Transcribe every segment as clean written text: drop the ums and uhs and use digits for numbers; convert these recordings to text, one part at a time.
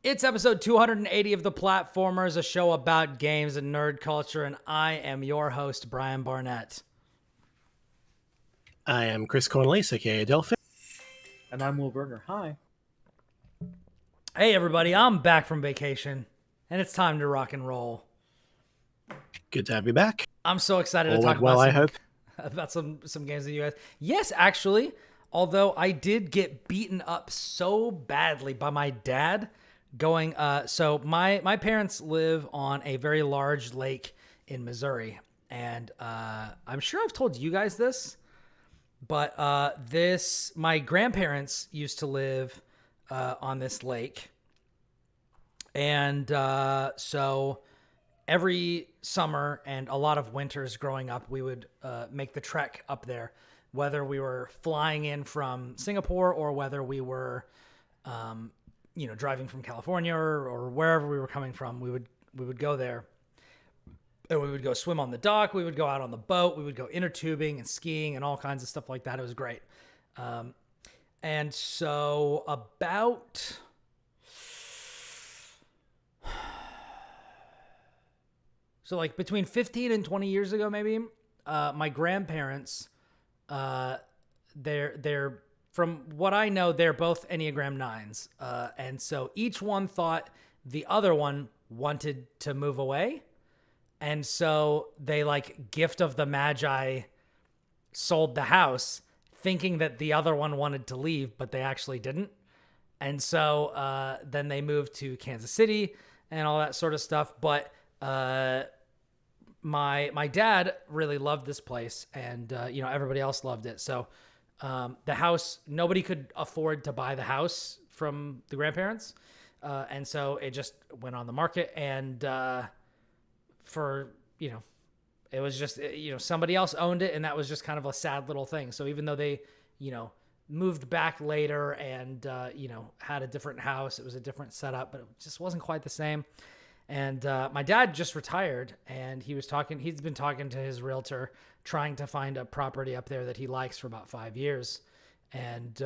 It's episode 280 of The Platformers, a show about games and nerd culture, and I am your host, Brian Barnett. I am Kris Cornelisse, aka Delphin. And I'm Will Borger. Hi. Hey, everybody, I'm back from vacation, and it's time to rock and roll. Good to have you back. I'm so excited to All talk went well, about some games that you guys... Yes, actually, although I did get beaten up so badly by my dad going... So my parents live on a very large lake in Missouri, and I'm sure I've told you guys this, but my grandparents used to live on this lake. And so every summer and a lot of winters growing up, we would make the trek up there, whether we were flying in from Singapore or whether we were, driving from California or wherever we were coming from. We would go there. And we would go swim on the dock. We would go out on the boat. We would go inner tubing and skiing and all kinds of stuff like that. It was great. And so about... So like between 15 and 20 years ago, maybe, my grandparents, they're from what I know, they're both Enneagram 9s. And so each one thought the other one wanted to move away. And so they like gift of the Magi sold the house thinking that the other one wanted to leave, but they actually didn't. And so then they moved to Kansas City and all that sort of stuff. But my dad really loved this place, and everybody else loved it. So the house, nobody could afford to buy the house from the grandparents, and so it just went on the market. And it was just somebody else owned it, and that was just kind of a sad little thing. So even though they moved back later and had a different house, it was a different setup, but it just wasn't quite the same. And my dad just retired, and he's been talking to his realtor, trying to find a property up there that he likes for about 5 years. And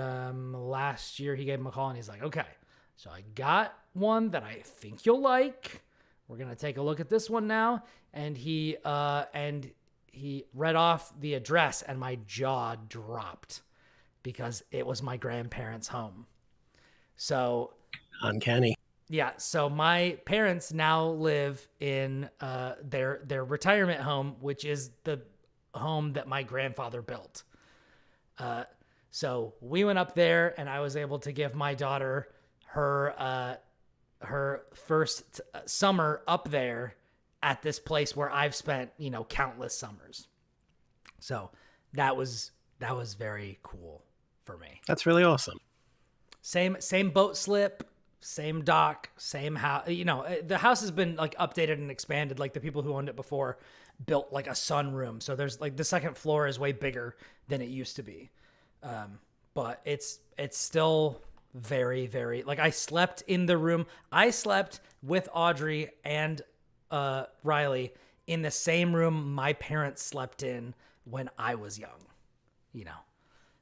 last year he gave him a call, and he's like, okay, so I got one that I think you'll like. We're going to take a look at this one now. And he read off the address, and my jaw dropped because it was my grandparents' home. So Uncanny. Yeah, so my parents now live in their retirement home, which is the home that my grandfather built. So we went up there, and I was able to give my daughter her first summer up there at this place where I've spent countless summers. So that was very cool for me. That's really awesome. Same boat slip. Same dock, same house. The house has been like updated and expanded. Like the people who owned it before built like a sunroom. So there's like the second floor is way bigger than it used to be. But it's still very, very, like I slept in the room. I slept with Audrey and Riley in the same room my parents slept in when I was young.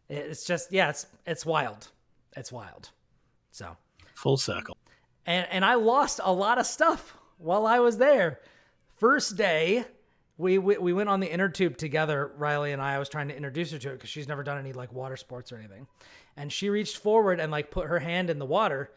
It's just, yeah, it's wild. It's wild. So. Full circle. And I lost a lot of stuff while I was there. First day, we went on the inner tube together, Riley and I. I was trying to introduce her to it because she's never done any like water sports or anything. And she reached forward and like put her hand in the water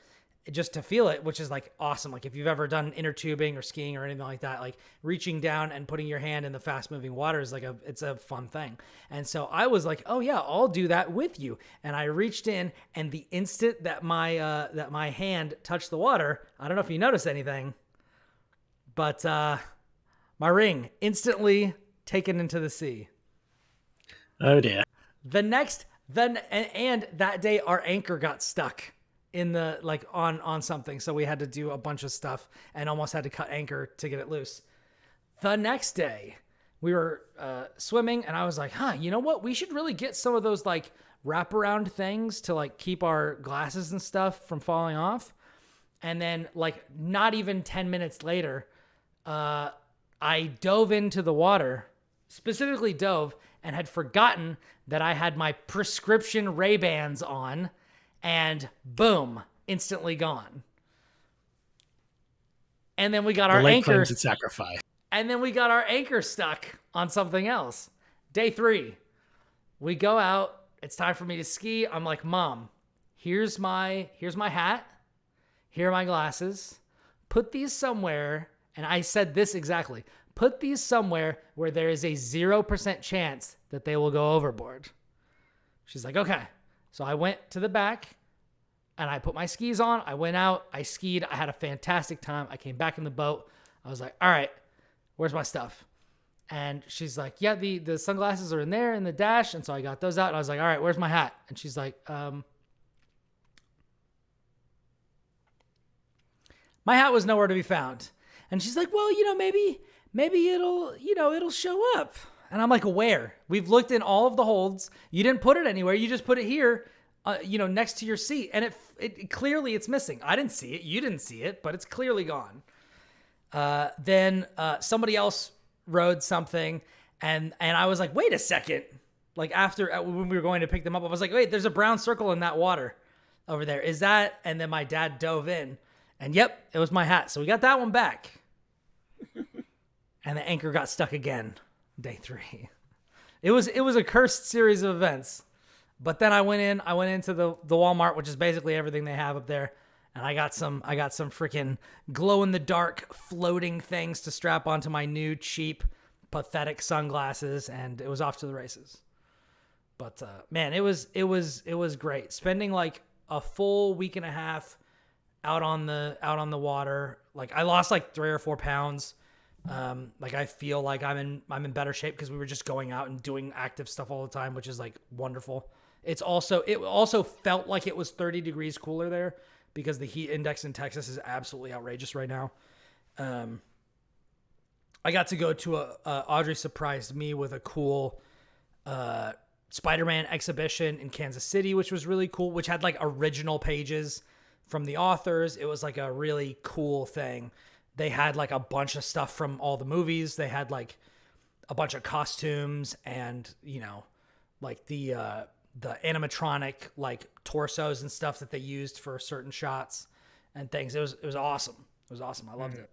just to feel it, which is like awesome. Like if you've ever done inner tubing or skiing or anything like that, like reaching down and putting your hand in the fast moving water is it's a fun thing. And so I was like, oh yeah, I'll do that with you. And I reached in, and the instant that my hand touched the water, I don't know if you noticed anything, but my ring instantly taken into the sea. Oh dear. And that day our anchor got stuck in the on something, so we had to do a bunch of stuff and almost had to cut anchor to get it loose. The next day we were swimming, and I was like, you know what, we should really get some of those like wraparound things to like keep our glasses and stuff from falling off. And then like not even 10 minutes later, I dove into the water, specifically dove, and had forgotten that I had my prescription Ray-Bans on, and boom, instantly gone. And then we got The our lake anchor. claims its sacrifice. And then we got our anchor stuck on something else. Day 3, we go out. It's time for me to ski. I'm like, Mom, here's my hat. Here are my glasses. Put these somewhere. And I said this exactly. Put these somewhere where there is a 0% chance that they will go overboard. She's like, okay. So I went to the back and I put my skis on. I went out. I skied. I had a fantastic time. I came back in the boat. I was like, all right, where's my stuff? And she's like, yeah, the sunglasses are in there in the dash. And so I got those out. And I was like, all right, where's my hat? And she's like, my hat was nowhere to be found. And she's like, well, maybe it'll show up. And I'm like, where? We've looked in all of the holds. You didn't put it anywhere. You just put it here, next to your seat. And it clearly it's missing. I didn't see it. You didn't see it, but it's clearly gone. Then somebody else rode something. And I was like, wait a second. Like after, when we were going to pick them up, I was like, wait, there's a brown circle in that water over there. Is that? And then my dad dove in. And yep, it was my hat. So we got that one back. And the anchor got stuck again. Day 3. It was a cursed series of events. But then I went into the Walmart, which is basically everything they have up there. And I got some freaking glow in the dark floating things to strap onto my new cheap pathetic sunglasses, and it was off to the races. But man, it was great. Spending like a full week and a half out on the water. Like I lost like 3 or 4 pounds. Like I feel like I'm in better shape because we were just going out and doing active stuff all the time, which is like wonderful. It also felt like it was 30 degrees cooler there because the heat index in Texas is absolutely outrageous right now. I got to go to Audrey surprised me with a cool Spider-Man exhibition in Kansas City, which was really cool, which had like original pages from the authors. It was like a really cool thing. They had like a bunch of stuff from all the movies. They had like a bunch of costumes and, like the animatronic like torsos and stuff that they used for certain shots and things. It was awesome. It was awesome. I loved it.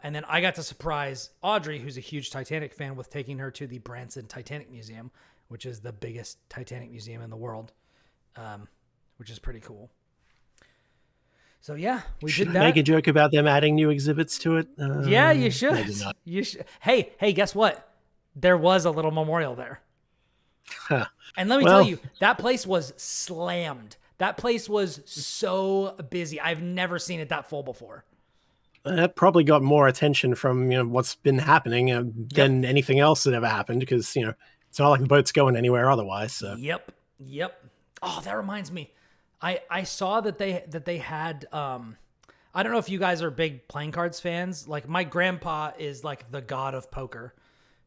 And then I got to surprise Audrey, who's a huge Titanic fan, with taking her to the Branson Titanic Museum, which is the biggest Titanic museum in the world, which is pretty cool. So yeah, we did that. Make a joke about them adding new exhibits to it. Yeah, you should. Maybe not. You should. Hey, guess what? There was a little memorial there. Huh. And let me tell you, that place was slammed. That place was so busy. I've never seen it that full before. That probably got more attention from what's been happening than anything else that ever happened, because it's not like the boat's going anywhere otherwise. So. Yep. Oh, that reminds me. I saw that they had I don't know if you guys are big playing cards fans. Like my grandpa is like the god of poker.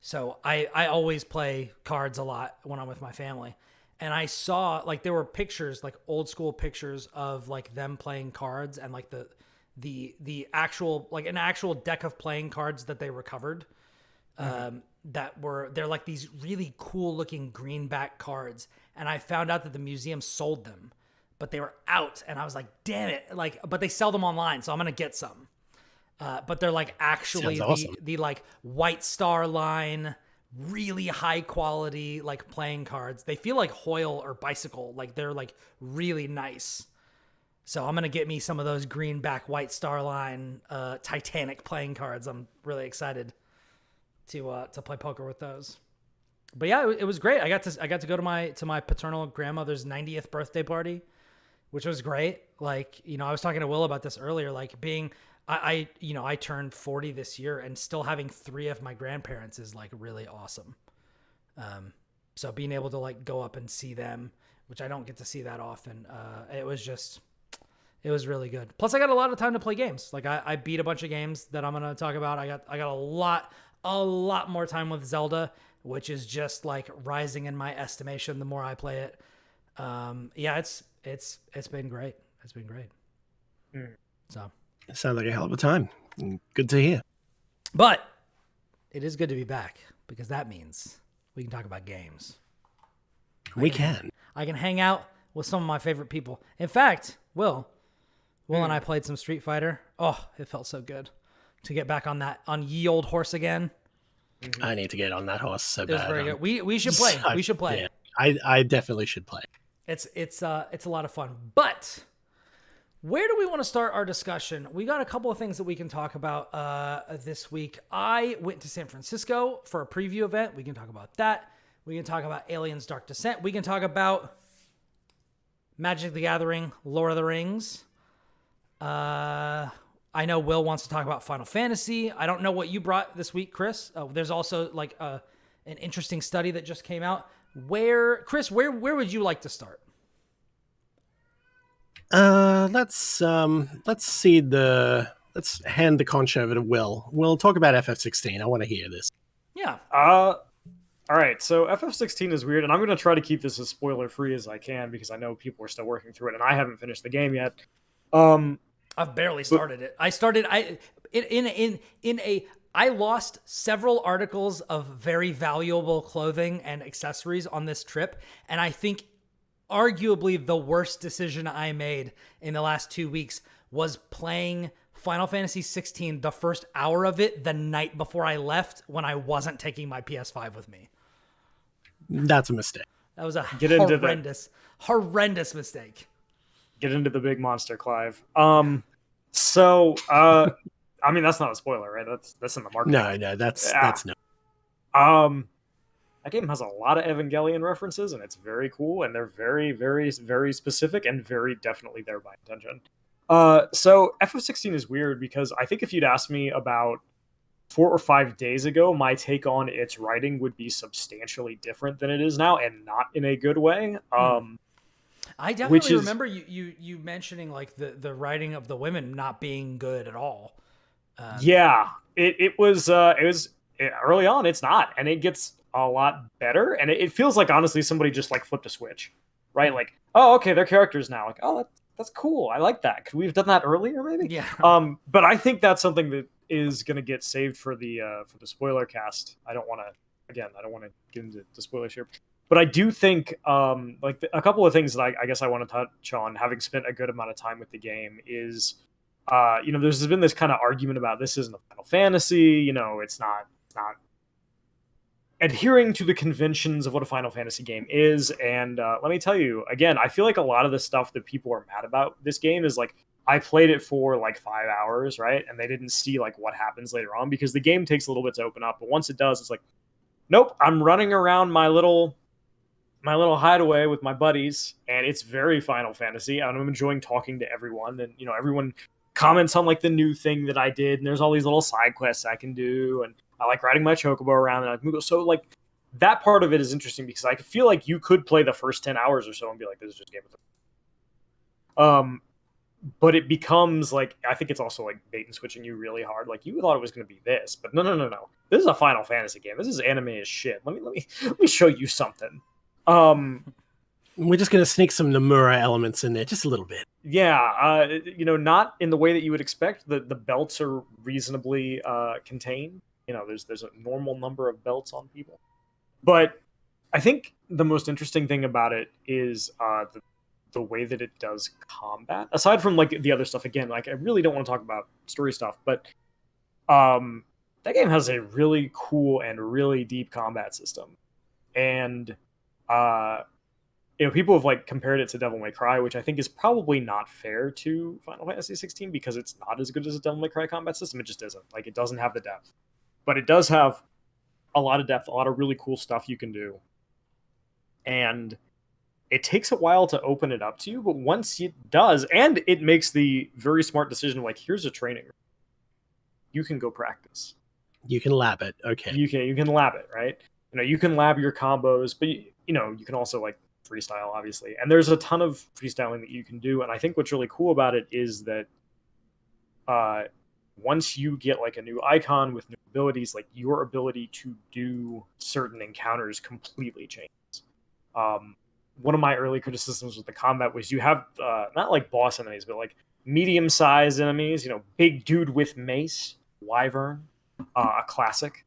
So I always play cards a lot when I'm with my family. And I saw like there were pictures, like old school pictures of like them playing cards and like the actual, like an actual deck of playing cards that they recovered. They're like these really cool looking greenback cards. And I found out that the museum sold them, but they were out. And I was like, damn it. Like, but they sell them online. So I'm going to get some. But they're like actually awesome. the like White Star line, really high quality, like playing cards. They feel like Hoyle or Bicycle. Like they're like really nice. So I'm going to get me some of those greenback White Star line, Titanic playing cards. I'm really excited to play poker with those. But yeah, it was great. I got to go to my paternal grandmother's 90th birthday party, which was great. Like, I was talking to Will about this earlier, like being, I turned 40 this year and still having 3 of my grandparents is like really awesome. So being able to like go up and see them, which I don't get to see that often. It was really good. Plus I got a lot of time to play games. Like I beat a bunch of games that I'm going to talk about. I got a lot more time with Zelda, which is just like rising in my estimation the more I play it. Yeah, it's been great. It's been great. So it sounds like a hell of a time. Good to hear. But it is good to be back because that means we can talk about games. We can. I can hang out with some of my favorite people. In fact, Will, Will and I played some Street Fighter. Oh, it felt so good to get back on ye old horse again. I need to get on that horse so It was bad. very good. We should play. We should play. Yeah, I definitely should play. It's a lot of fun. But where do we want to start our discussion? We got a couple of things that we can talk about this week. I went to San Francisco for a preview event. We can talk about that. We can talk about Aliens Dark Descent. We can talk about Magic the Gathering, Lord of the Rings. I know Will wants to talk about Final Fantasy. I don't know what you brought this week, Kris. There's also like an interesting study that just came out. Kris, where would you like to start? Let's hand the conch over to Will. We'll talk about FF16. I want to hear this. Yeah. All right. So FF16 is weird, and I'm going to try to keep this as spoiler free as I can because I know people are still working through it, and I haven't finished the game yet. I've barely started it. I lost several articles of very valuable clothing and accessories on this trip, and I think arguably the worst decision I made in the last 2 weeks was playing Final Fantasy 16, the first hour of it, the night before I left when I wasn't taking my PS5 with me. That's a mistake. That was a horrendous mistake. Get into the big monster, Clive. I mean, that's not a spoiler, right? That's in the market. No, that's no. That game has a lot of Evangelion references, and it's very cool, and they're very, very, very specific and very definitely there by intention. So FF16 is weird because I think if you'd asked me about 4 or 5 days ago, my take on its writing would be substantially different than it is now, and not in a good way. I definitely remember you mentioning like the writing of the women not being good at all. It was early on. It's not, and it gets a lot better. And it feels like honestly somebody just like flipped a switch, right? Like, oh, okay, they're characters now. Like, oh, that's cool. I like that. Could we have done that earlier, maybe? Yeah. But I think that's something that is going to get saved for the spoiler cast. I don't want to get into the spoilers here. But I do think, a couple of things that I guess I want to touch on, having spent a good amount of time with the game, is, there's been this kind of argument about this isn't a Final Fantasy, it's not adhering to the conventions of what a Final Fantasy game is. And let me tell you, again, I feel like a lot of the stuff that people are mad about this game is like, I played it for like 5 hours, right? And they didn't see like what happens later on because the game takes a little bit to open up. But once it does, it's like, nope, I'm running around my little hideaway with my buddies, and it's very Final Fantasy, and I'm enjoying talking to everyone, and everyone comments on like the new thing that I did, and there's all these little side quests I can do, and I like riding my chocobo around, and so like that part of it is interesting because I feel like you could play the first 10 hours or so and be like, this is just Game of Thrones. But it becomes like, I think it's also like bait and switching you really hard. Like you thought it was going to be this, but no. This is a Final Fantasy game. This is anime as shit. Let me show you something. We're just going to sneak some Nomura elements in there, just a little bit. Yeah, not in the way that you would expect. The belts are reasonably contained. There's a normal number of belts on people. But I think the most interesting thing about it is the way that it does combat. Aside from like the other stuff, again, like I really don't want to talk about story stuff, but that game has a really cool and really deep combat system. And people have like compared it to Devil May Cry, which I think is probably not fair to Final Fantasy 16 because it's not as good as a Devil May Cry combat system. It just isn't. Like it doesn't have the depth, but it does have a lot of depth, a lot of really cool stuff you can do. And it takes a while to open it up to you, but once it does, and it makes the very smart decision, like here's a training room. You can go practice. You can lab it. Okay. You can lab it, right? You can lab your combos, but you can also like freestyle, obviously. And there's a ton of freestyling that you can do. And I think what's really cool about it is that once you get like a new icon with new abilities, like your ability to do certain encounters completely changes. One of my early criticisms with the combat was you have not like boss enemies, but like medium-sized enemies, big dude with mace, wyvern, a classic,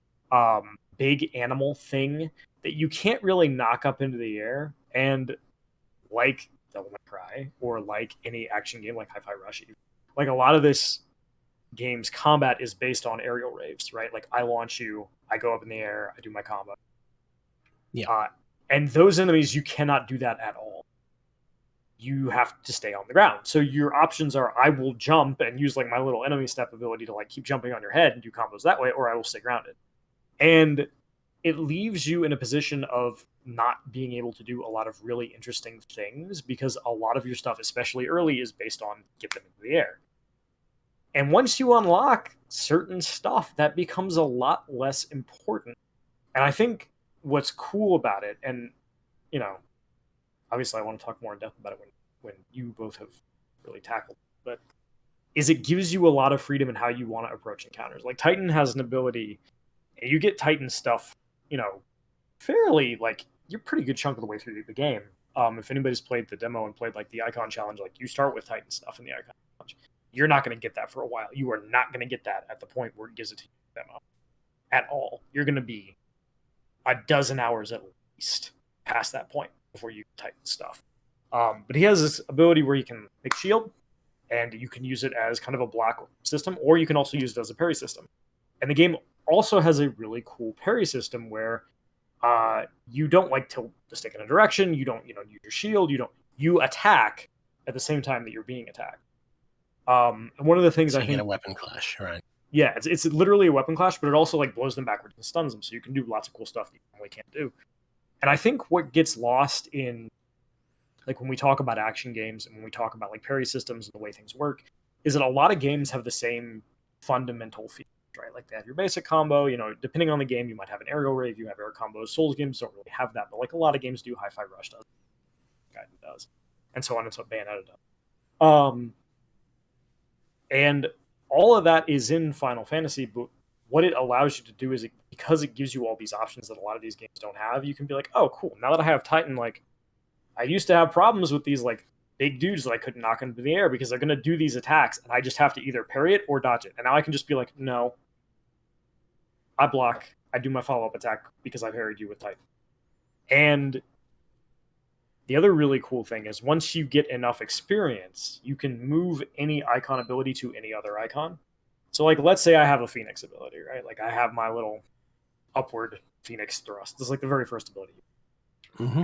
big animal thing that you can't really knock up into the air. And like Devil May Cry or like any action game like Hi-Fi Rush, like a lot of this game's combat is based on aerial raves, right? Like I launch you, I go up in the air, I do my combo. Yeah. And those enemies, you cannot do that at all. You have to stay on the ground. So your options are I will jump and use like my little enemy step ability to like keep jumping on your head and do combos that way, or I will stay grounded. And it leaves you in a position of not being able to do a lot of really interesting things because a lot of your stuff, especially early, is based on get them into the air. And once you unlock certain stuff, that becomes a lot less important. And I think what's cool about it, and you know, obviously I want to talk more in depth about it when you both have really tackled it, but is it gives you a lot of freedom in how you want to approach encounters. Like Titan has an ability, and you get Titan stuff, you know, fairly like you're a pretty good chunk of the way through the game. If anybody's played the demo and played like the Icon Challenge, like you start with Titan stuff in the Icon Challenge. You're not going to get that for a while. You are not going to get that at the point where it gives it to you in the demo at all. You're going to be a dozen hours at least past that point before you Titan stuff. But he has this ability where you can make shield, and you can use it as kind of a block system, or you can also use it as a parry system. And the game also has a really cool parry system where you don't like tilt the stick in a direction, you don't use your shield, you attack at the same time that you're being attacked. And one of the things So I you think get a weapon clash, right? Yeah, it's literally a weapon clash, but it also like blows them backwards and stuns them, so you can do lots of cool stuff that you normally can't do. And I think what gets lost in like when we talk about action games and when we talk about like parry systems and the way things work is that a lot of games have the same fundamental features, right? Like they have your basic combo, you know, depending on the game, you might have an aerial rave, you have air combos. Souls games don't really have that, but like a lot of games do. Hi-Fi Rush does, Gaiden does, and so on and so Bayonetta does. And all of that is in Final Fantasy, but what it allows you to do is because it gives you all these options that a lot of these games don't have, you can be like, oh, cool. Now that I have Titan, like, I used to have problems with these, like, big dudes that I couldn't knock into the air because they're going to do these attacks, and I just have to either parry it or dodge it. And now I can just be like, no, I block, I do my follow-up attack because I parried you with Titan. And the other really cool thing is once you get enough experience, you can move any icon ability to any other icon. So like, let's say I have a Phoenix ability, right? Like I have my little upward Phoenix thrust. This is like the very first ability. Mm-hmm.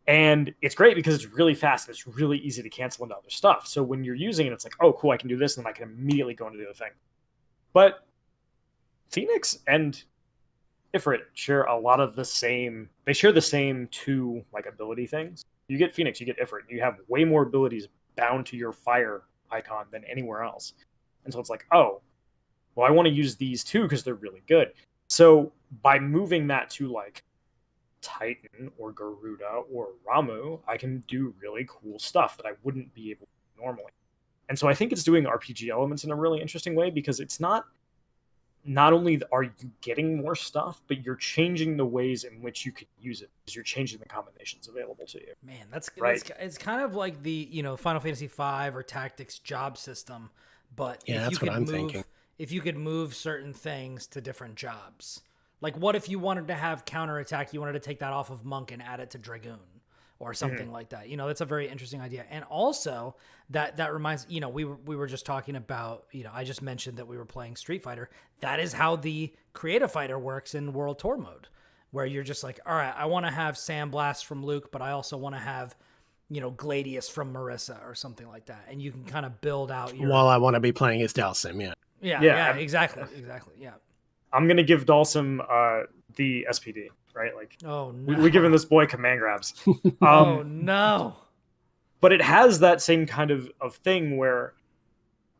And it's great because it's really fast. It's really easy to cancel into other stuff. So when you're using it, it's like, oh, cool, I can do this, and then I can immediately go into the other thing. But Phoenix and Ifrit share a lot of the same. They share the same two like ability things. You get Phoenix, you get Ifrit. You have way more abilities bound to your fire icon than anywhere else. And so it's like, oh, well, I want to use these two because they're really good. So by moving that to like Titan or Garuda or Ramu, I can do really cool stuff that I wouldn't be able to do normally. And so I think it's doing RPG elements in a really interesting way because it's not only are you getting more stuff, but you're changing the ways in which you can use it because you're changing the combinations available to you. Man, that's right. It's kind of like the Final Fantasy V or Tactics job system, but Yeah, that's what I'm thinking. If you could move certain things to different jobs, like what if you wanted to have counterattack, you wanted to take that off of Monk and add it to Dragoon or something like that. That's a very interesting idea. And also that reminds, we were just talking about, I just mentioned that we were playing Street Fighter. That is how the Creative Fighter works in World Tour mode, where you're just like, all right, I want to have Sandblast from Luke, but I also want to have, Gladius from Marissa or something like that. And you can kind of build out your... While I want to be playing as Dalsim, yeah. Yeah, exactly, yeah. I'm going to give Dalsim the SPD, right? Like, oh, no. We're giving this boy command grabs. Oh, no. But it has that same kind of thing where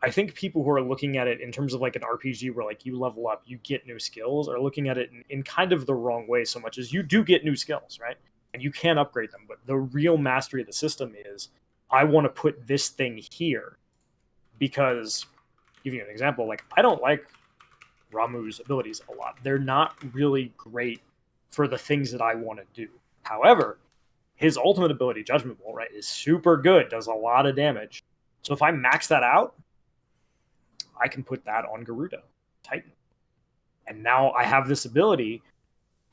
I think people who are looking at it in terms of like an RPG where like you level up, you get new skills, are looking at it in kind of the wrong way so much as you do get new skills, right? And you can upgrade them. But the real mastery of the system is I want to put this thing here because, give you an example, like I don't like Ramu's abilities a lot. They're not really great for the things that I want to do. However, his ultimate ability, Judgment Bolt, right, is super good, does a lot of damage. So if I max that out, I can put that on Garuda, Titan. And now I have this ability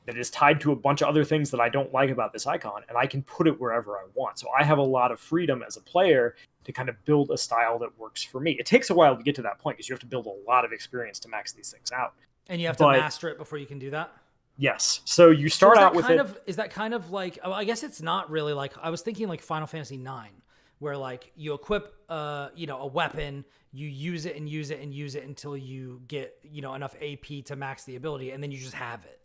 that is tied to a bunch of other things that I don't like about this icon, and I can put it wherever I want. So I have a lot of freedom as a player to kind of build a style that works for me. It takes a while to get to that point because you have to build a lot of experience to max these things out. And you have to master it before you can do that? Yes. So you start out with it. Is that kind of like, I guess it's not really like, I was thinking like Final Fantasy 9, where like you equip, a weapon, you use it and use it and use it until you get, enough AP to max the ability, and then you just have it.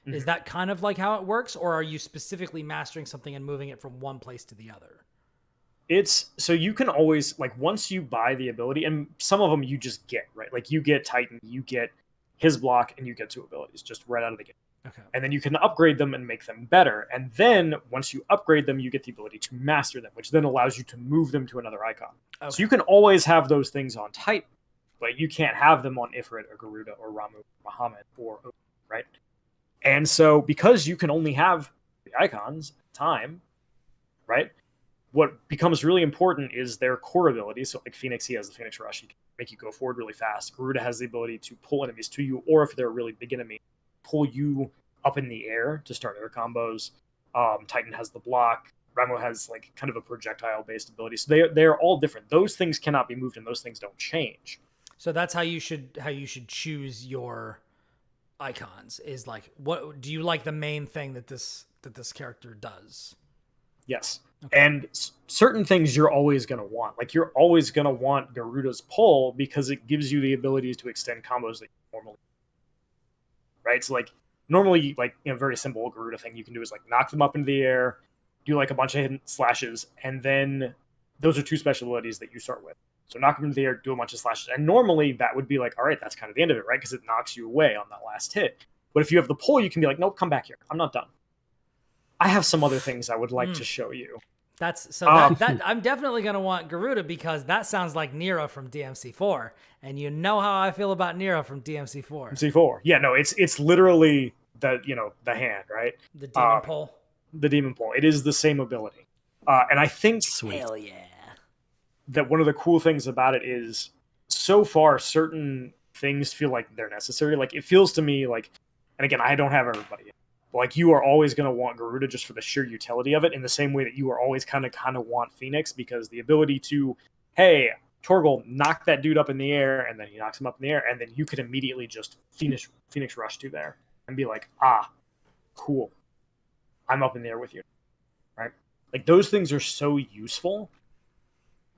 Mm-hmm. Is that kind of like how it works, or are you specifically mastering something and moving it from one place to the other? It's so you can always, like, once you buy the ability, and some of them you just get, right? Like you get Titan, you get his block, and you get 2 abilities just right out of the game. Okay. And then you can upgrade them and make them better. And then once you upgrade them, you get the ability to master them, which then allows you to move them to another icon. Okay. So you can always have those things on Titan, but you can't have them on Ifrit or Garuda or Ramuh or Muhammad or Odin, right? And so because you can only have the icons at a time, right? What becomes really important is their core abilities. So like Phoenix, he has the Phoenix Rush. He can make you go forward really fast. Garuda has the ability to pull enemies to you, or if they're a really big enemy, pull you up in the air to start air combos. Titan has the block. Ramuh has like kind of a projectile-based ability. So they're all different. Those things cannot be moved, and those things don't change. So that's how you should choose your icons. Is like, what do you like the main thing that this character does? Yes. Okay. And certain things you're always going to want. Like you're always going to want Garuda's pull because it gives you the ability to extend combos that you normally, right? So like normally, like, very simple Garuda thing you can do is like knock them up into the air, do like a bunch of hidden slashes, and then those are 2 special abilities that you start with. So knock them into the air, do a bunch of slashes, and normally that would be like, all right, that's kind of the end of it, right? Because it knocks you away on that last hit. But if you have the pull, you can be like, nope, come back here. I'm not done. I have some other things I would like to show you. That I'm definitely going to want Garuda, because that sounds like Nero from DMC4, and you know how I feel about Nero from DMC4. DMC4. Yeah, no, it's literally the hand, right? The demon pull. The demon pull. It is the same ability. And I think hell yeah, that one of the cool things about it is so far certain things feel like they're necessary. Like it feels to me like, and again, I don't have everybody, but like you are always going to want Garuda just for the sheer utility of it, in the same way that you are always kind of want Phoenix, because the ability to, hey, Torgal, knock that dude up in the air, and then he knocks him up in the air, and then you could immediately just Phoenix Rush to there and be like, cool, I'm up in the air with you, right? Like those things are so useful,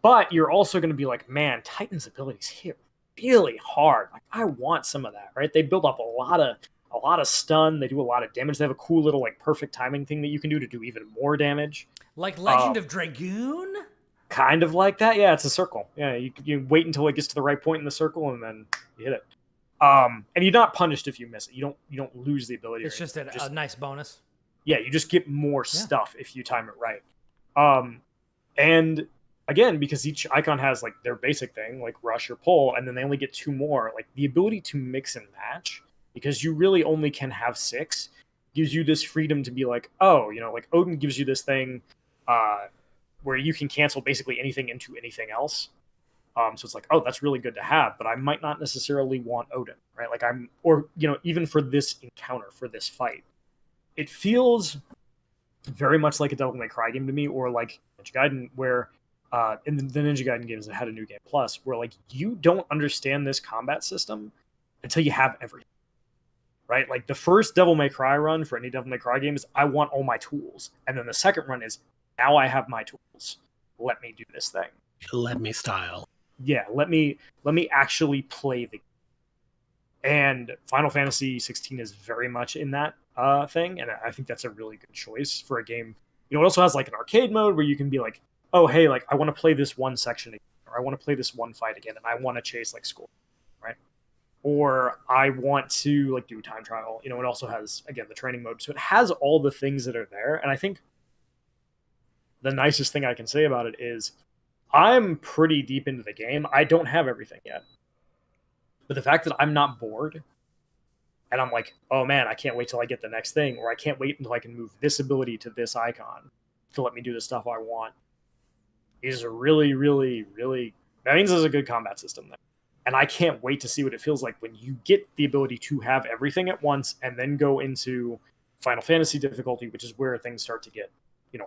but you're also going to be like, man, Titan's abilities hit really hard. Like I want some of that, right? They build up a lot of stun. They do a lot of damage. They have a cool little like perfect timing thing that you can do to do even more damage. Like Legend of Dragoon? Kind of like that. Yeah, it's a circle. Yeah, you wait until it gets to the right point in the circle and then you hit it. And you're not punished if you miss it. You don't lose the ability. It's just a nice bonus. Yeah, you just get more stuff if you time it right. And again, because each icon has like their basic thing, like rush or pull, and then they only get 2 more. Like the ability to mix and match, because you really only can have 6, gives you this freedom to be like, like Odin gives you this thing where you can cancel basically anything into anything else. So it's like, that's really good to have, but I might not necessarily want Odin, right? Like even for this encounter, for this fight, it feels very much like a Devil May Cry game to me, or like Ninja Gaiden, where in the Ninja Gaiden games that had a New Game Plus, where like you don't understand this combat system until you have everything. Right? Like the first Devil May Cry run for any Devil May Cry game is I want all my tools. And then the second run is now I have my tools. Let me do this thing. Let me style. Yeah, let me actually play the game. And Final Fantasy 16 is very much in that thing, and I think that's a really good choice for a game. It also has like an arcade mode where you can be like, oh hey, like I want to play this one section again, or I want to play this one fight again, and I want to chase like score, right? Or I want to like do time trial. It also has, again, the training mode. So it has all the things that are there. And I think the nicest thing I can say about it is I'm pretty deep into the game. I don't have everything yet. But the fact that I'm not bored and I'm like, oh man, I can't wait till I get the next thing, or I can't wait until I can move this ability to this icon to let me do the stuff I want, is really, really, really, that means there's a good combat system there. And I can't wait to see what it feels like when you get the ability to have everything at once and then go into Final Fantasy difficulty, which is where things start to get,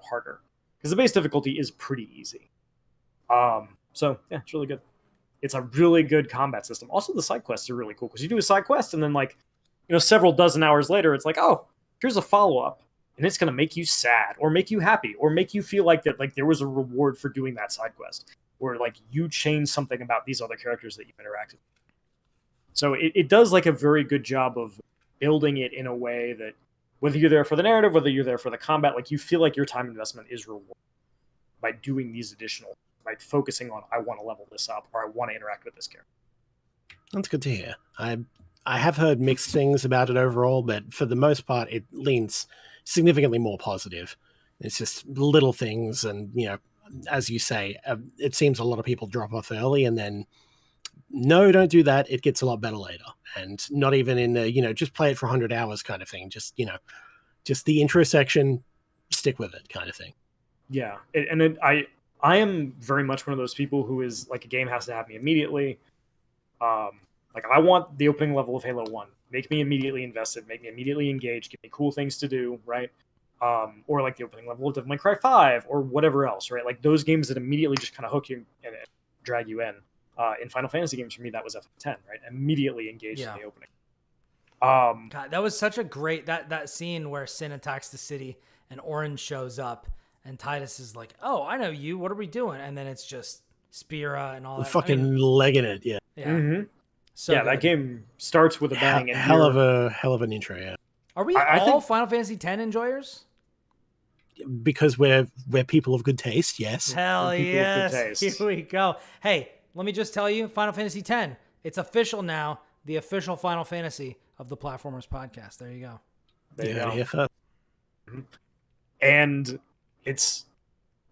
harder. Because the base difficulty is pretty easy. So yeah, it's really good. It's a really good combat system. Also, the side quests are really cool because you do a side quest and then like, several dozen hours later, it's like, oh, here's a follow up, and it's gonna make you sad or make you happy or make you feel like that, like there was a reward for doing that side quest, or like you changed something about these other characters that you've interacted with. So it does like a very good job of building it in a way that whether you're there for the narrative, whether you're there for the combat, like you feel like your time investment is rewarded by doing these additional, by focusing on, I want to level this up or I want to interact with this character. That's good to hear. I have heard mixed things about it overall, but for the most part, it leans significantly more positive. It's just little things, and as you say, it seems a lot of people drop off early, and then no, don't do that. It gets a lot better later, and not even in the just play it for 100 hours kind of thing. Just just the intro section, stick with it kind of thing. Yeah, I am very much one of those people who is like, a game has to have me immediately. Like I want the opening level of Halo 1. Make me immediately invested, make me immediately engaged, give me cool things to do, right? Or like the opening level of Devil May Cry 5 or whatever else, right? Like those games that immediately just kind of hook you and drag you in. In Final Fantasy games, for me, that was FF10, right? Immediately engaged in the opening. God, that was such a great, that scene where Sin attacks the city and Orange shows up and Titus is like, oh, I know you. What are we doing? And then it's just Spira and all that. Fucking legging it, yeah. Yeah. Mm-hmm. So yeah, that game starts with a bang. And hell of an intro, yeah. Are we all Final Fantasy X enjoyers? Because we're people of good taste, yes. Hell yes. Here we go. Hey, let me just tell you, Final Fantasy X, it's official now. The official Final Fantasy of the Platformers podcast. There you go. There you go. Mm-hmm. And it's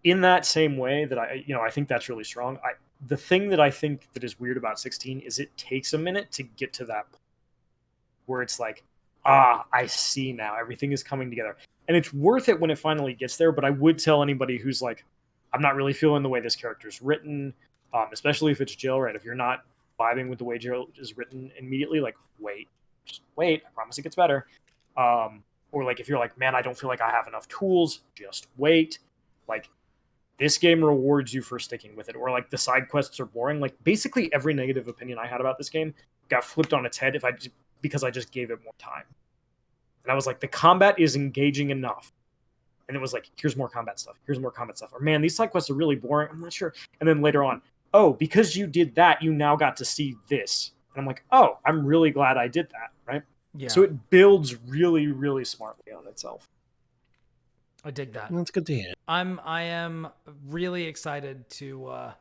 in that same way that I think that's really strong. The thing that I think that is weird about 16 is it takes a minute to get to that point where it's like, I see now. Everything is coming together. And it's worth it when it finally gets there, but I would tell anybody who's like, I'm not really feeling the way this character's written, especially if it's Jill, right? If you're not vibing with the way Jill is written immediately, like, just wait. I promise it gets better. Or like, if you're like, man, I don't feel like I have enough tools, just wait. Like, this game rewards you for sticking with it. Or like, the side quests are boring. Like, basically every negative opinion I had about this game got flipped on its head because I just gave it more time. And I was like, the combat is engaging enough. And it was like, here's more combat stuff. Here's more combat stuff. Or man, these side quests are really boring. I'm not sure. And then later on, oh, because you did that, you now got to see this. And I'm like, oh, I'm really glad I did that, right? Yeah. So it builds really, really smartly on itself. I dig that. That's good to hear. I am really excited to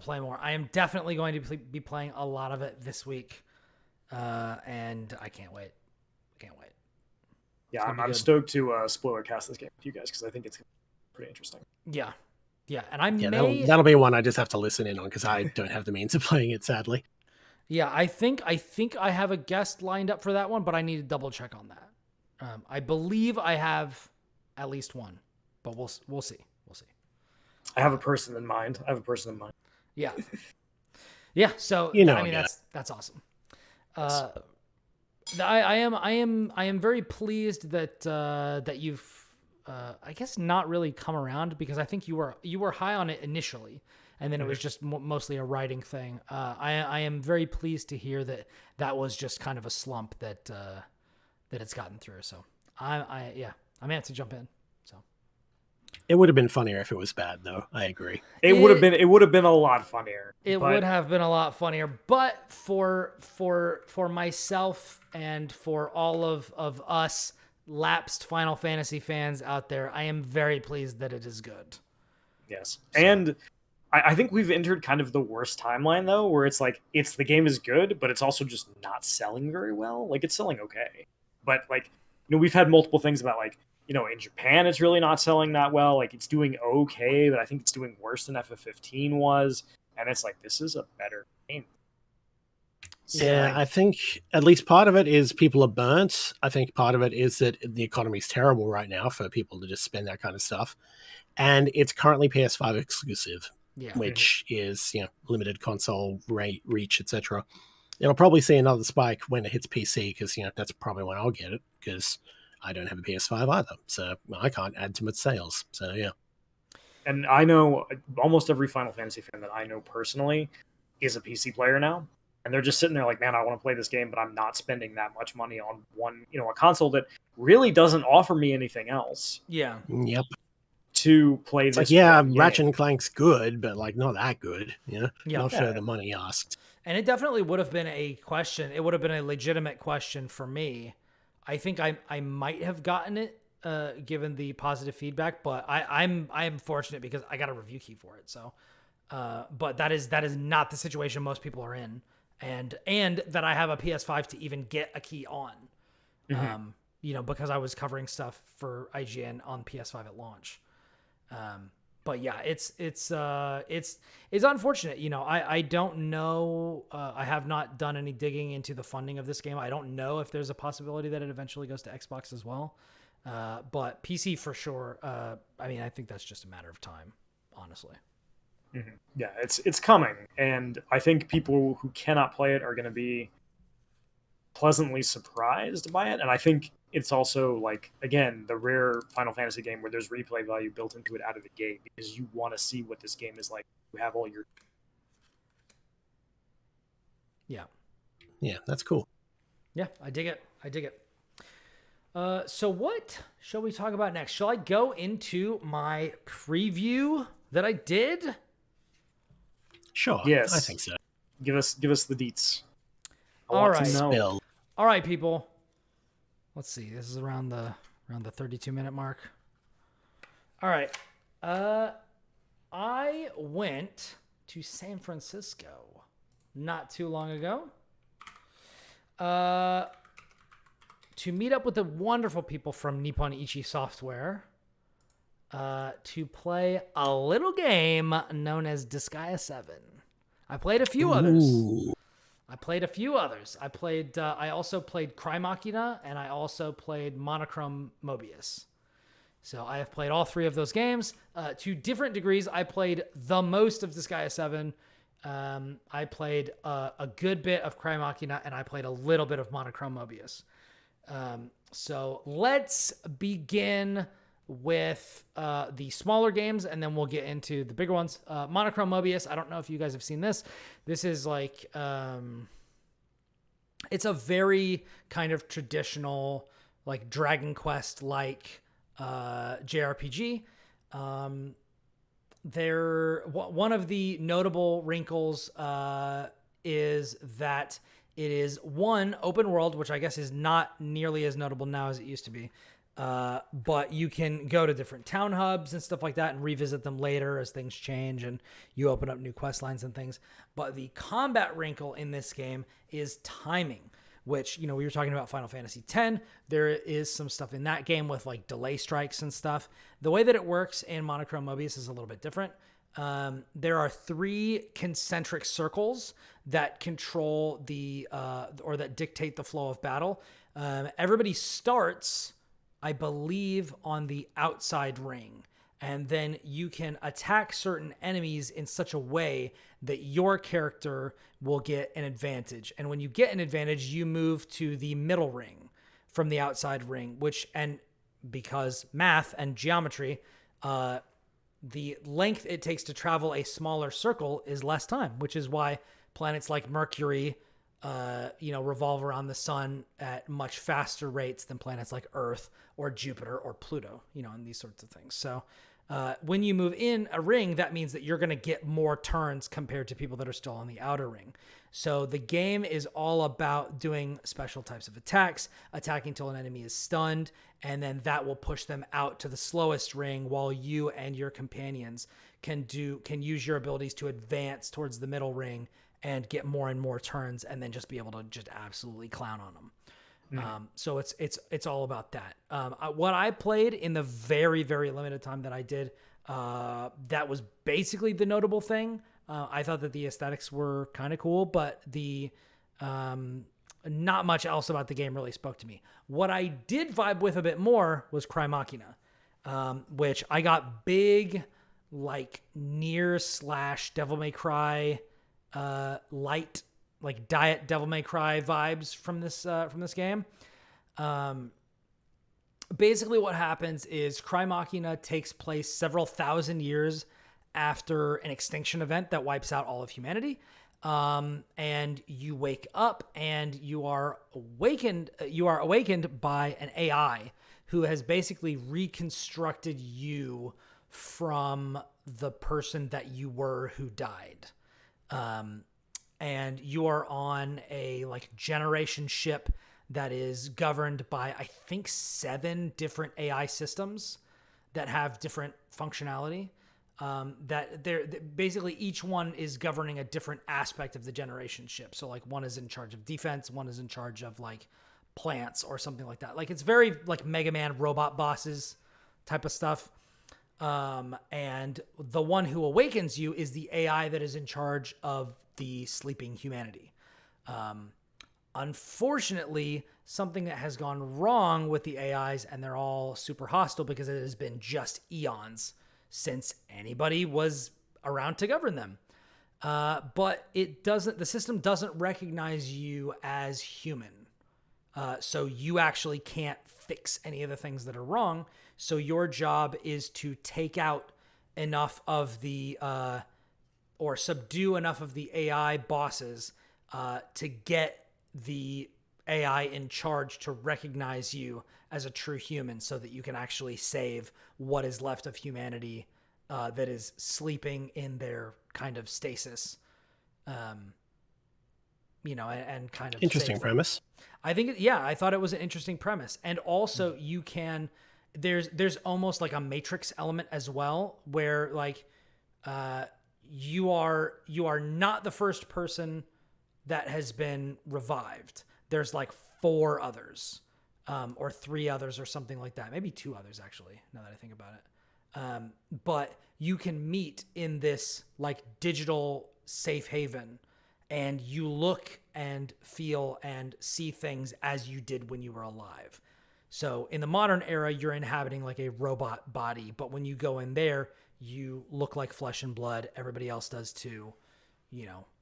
play more. I am definitely going to be playing a lot of it this week, and I can't wait. Yeah, I'm stoked to spoiler cast this game with you guys because I think it's pretty interesting. Yeah, and that'll be one I just have to listen in on because I don't have the means of playing it, sadly. Yeah, I think I have a guest lined up for that one, but I need to double check on that. I believe I have at least one, but we'll see. I have a person in mind. Yeah. Yeah. So I mean, that's awesome. I am very pleased that you've I guess not really come around because I think you were high on it initially, and then it was just mostly a writing thing. I am very pleased to hear that was just kind of a slump that it's gotten through. So I may have to jump in. So it would have been funnier if it was bad, though. I agree. It would have been a lot funnier. Would have been a lot funnier, but for myself and for all of us lapsed Final Fantasy fans out there, I am very pleased that it is good. Yes, so. And I think we've entered kind of the worst timeline though, where it's like the game is good, but it's also just not selling very well. Like it's selling okay, but like we've had multiple things about like in Japan it's really not selling that well. Like it's doing okay, but I think it's doing worse than FF15 was, and it's like this is a better game. So yeah, I think at least part of it is people are burnt. I think part of it is that the economy is terrible right now for people to just spend that kind of stuff. And it's currently PS5 exclusive, which is, limited console reach, etc. It'll probably see another spike when it hits PC because, that's probably when I'll get it because I don't have a PS5 either. So I can't add to its sales. So, yeah. and I know almost every Final Fantasy fan that I know personally is a PC player now. And they're just sitting there like, man, I want to play this game, but I'm not spending that much money on a console that really doesn't offer me anything else. Yeah. Yep. To play It's this. like, yeah, game. Ratchet and Clank's good, but like not that good, not for the money asked. And it definitely would have been a question. It would have been a legitimate question for me. I think I might have gotten it given the positive feedback, but I'm fortunate because I got a review key for it. So, but that is not the situation most people are in. And that I have a PS5 to even get a key on, because I was covering stuff for IGN on PS5 at launch. But yeah, it's unfortunate. I don't know. I have not done any digging into the funding of this game. I don't know if there's a possibility that it eventually goes to Xbox as well. But PC for sure. I think that's just a matter of time, honestly. Mm-hmm. Yeah, it's coming, and I think people who cannot play it are going to be pleasantly surprised by it. And I think it's also like, again, the rare Final Fantasy game where there's replay value built into it out of the gate because you want to see what this game is like. You have all your yeah, that's cool. Yeah, I dig it. So what shall we talk about next? Shall I go into my preview that I did? Sure. Yes, I think so. Give us the deets. All right. Spill. All right, people. Let's see. This is around the 32-minute mark. All right. I went to San Francisco not too long ago to meet up with the wonderful people from Nippon Ichi Software to play a little game known as Disgaea 7. I played a few others. I also played Crymachina, and I also played Monochrome Mobius. So I have played all three of those games to different degrees. I played the most of Disgaea 7. I played a good bit of Crymachina, and I played a little bit of Monochrome Mobius. So let's begin with the smaller games, and then we'll get into the bigger ones. Monochrome Mobius, I don't know if you guys have seen this. This is like, it's a very kind of traditional, like Dragon Quest-like JRPG. One of the notable wrinkles is that it is one open world, which I guess is not nearly as notable now as it used to be. But you can go to different town hubs and stuff like that and revisit them later as things change and you open up new quest lines and things. But the combat wrinkle in this game is timing, which, we were talking about Final Fantasy X. There is some stuff in that game with like delay strikes and stuff. The way that it works in Monochrome Mobius is a little bit different. There are 3 concentric circles that control or that dictate the flow of battle. Everybody starts, I believe, on the outside ring, and then you can attack certain enemies in such a way that your character will get an advantage. And when you get an advantage, you move to the middle ring from the outside ring, and because math and geometry, the length it takes to travel a smaller circle is less time, which is why planets like Mercury, revolve around the sun at much faster rates than planets like Earth or Jupiter or Pluto, and these sorts of things. So when you move in a ring, that means that you're going to get more turns compared to people that are still on the outer ring. So the game is all about doing special types of attacks, attacking till an enemy is stunned, and then that will push them out to the slowest ring while you and your companions can use your abilities to advance towards the middle ring and get more and more turns, and then just be able to just absolutely clown on them. So it's all about that. What I played in the very, very limited time that I did, that was basically the notable thing. I thought that the aesthetics were kind of cool, but not much else about the game really spoke to me. What I did vibe with a bit more was Crymachina, which I got big, like near / Devil May Cry, light, like diet Devil May Cry vibes from this game. basically what happens is Crymachina takes place several thousand years after an extinction event that wipes out all of humanity. And you wake up and you are awakened by an AI who has basically reconstructed you from the person that you were who died. And you are on a like generation ship that is governed by, I think, 7 different AI systems that have different functionality. That they're basically each one is governing a different aspect of the generation ship. So like one is in charge of defense, one is in charge of like plants or something like that. Like it's very like Mega Man robot bosses type of stuff. And the one who awakens you is the AI that is in charge of the sleeping humanity. Unfortunately, something that has gone wrong with the AIs, and they're all super hostile because it has been just eons since anybody was around to govern them. But the system doesn't recognize you as human. So you actually can't fix any of the things that are wrong. So your job is to take out enough of the, or subdue enough of the AI bosses to get the AI in charge to recognize you as a true human so that you can actually save what is left of humanity that is sleeping in their kind of stasis. And kind of interesting premise. I think, I thought it was an interesting premise. And also you can, there's almost like a Matrix element as well, where like, you are not the first person that has been revived. There's like 4 others, or 3 others or something like that. Maybe 2 others actually, now that I think about it. But you can meet in this like digital safe haven, and you look and feel and see things as you did when you were alive. So in the modern era, you're inhabiting like a robot body, but when you go in there, you look like flesh and blood. Everybody else does too.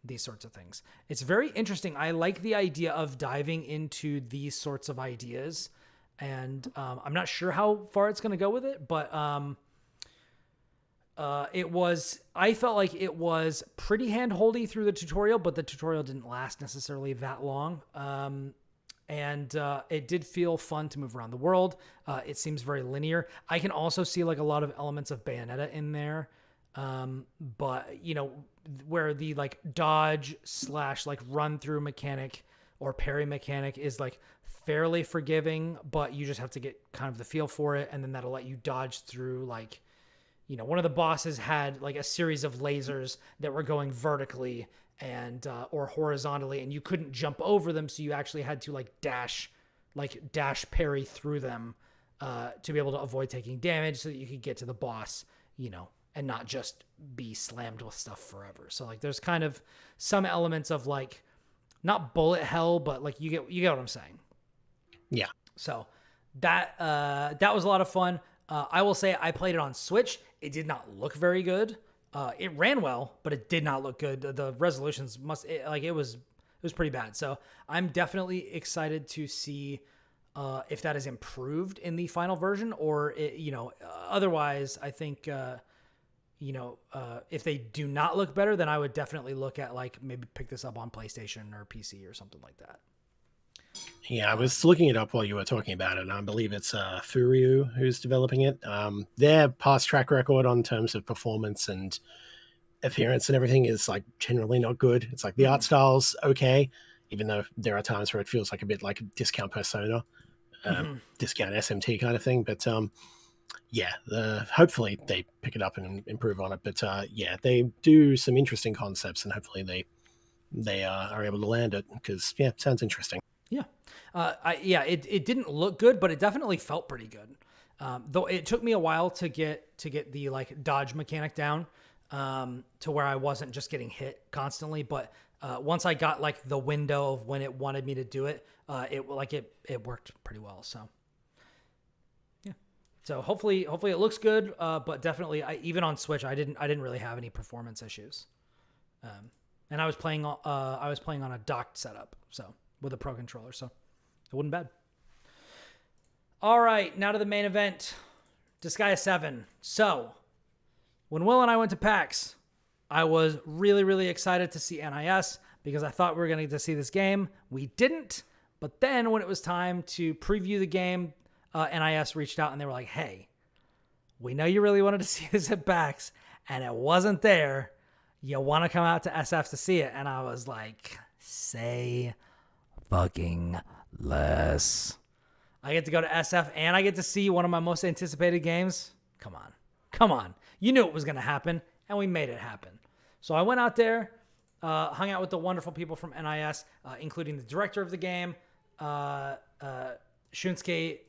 These sorts of things. It's very interesting. I like the idea of diving into these sorts of ideas, and I'm not sure how far it's going to go with it, but I felt like it was pretty hand-holdy through the tutorial, but the tutorial didn't last necessarily that long. And it did feel fun to move around the world. It seems very linear. I can also see like a lot of elements of Bayonetta in there. But where the like dodge / like run through mechanic or parry mechanic is like fairly forgiving, but you just have to get kind of the feel for it. And then that'll let you dodge through like, one of the bosses had like a series of lasers that were going vertically and, or horizontally, and you couldn't jump over them. So you actually had to like dash parry through them, to be able to avoid taking damage so that you could get to the boss, and not just be slammed with stuff forever. So like there's kind of some elements of like not bullet hell, but like you get what I'm saying. Yeah. So that was a lot of fun. I will say I played it on Switch. It did not look very good. It ran well, but it did not look good. The resolutions it was pretty bad. So I'm definitely excited to see if that is improved in the final version, or otherwise I think if they do not look better, then I would definitely look at like maybe pick this up on PlayStation or PC or something like that. Yeah, I was looking it up while you were talking about it, and I believe it's Furyu who's developing it. Their past track record on terms of performance and appearance and everything is like generally not good. It's like the art style's okay, even though there are times where it feels like a bit like a Discount Persona, Discount SMT kind of thing. But hopefully they pick it up and improve on it. But they do some interesting concepts, and hopefully they are able to land it, because it sounds interesting. It didn't look good, but it definitely felt pretty good. Though it took me a while to get the like dodge mechanic down, to where I wasn't just getting hit constantly. But once I got like the window of when it wanted me to do it, it worked pretty well. So yeah. So hopefully it looks good. But definitely even on Switch, I didn't really have any performance issues. And I was playing on a docked setup, so with a Pro controller, so it wasn't bad. All right, now to the main event, Disgaea 7. So, when Will and I went to PAX, I was really, really excited to see NIS because I thought we were going to get to see this game. We didn't, but then when it was time to preview the game, NIS reached out and they were like, hey, we know you really wanted to see this at PAX, and it wasn't there. You want to come out to SF to see it? And I was like, say fucking less. I get to go to SF and I get to see one of my most anticipated games. Come on. You knew it was going to happen, and we made it happen. So I went out there, hung out with the wonderful people from NIS, including the director of the game, Shunsuke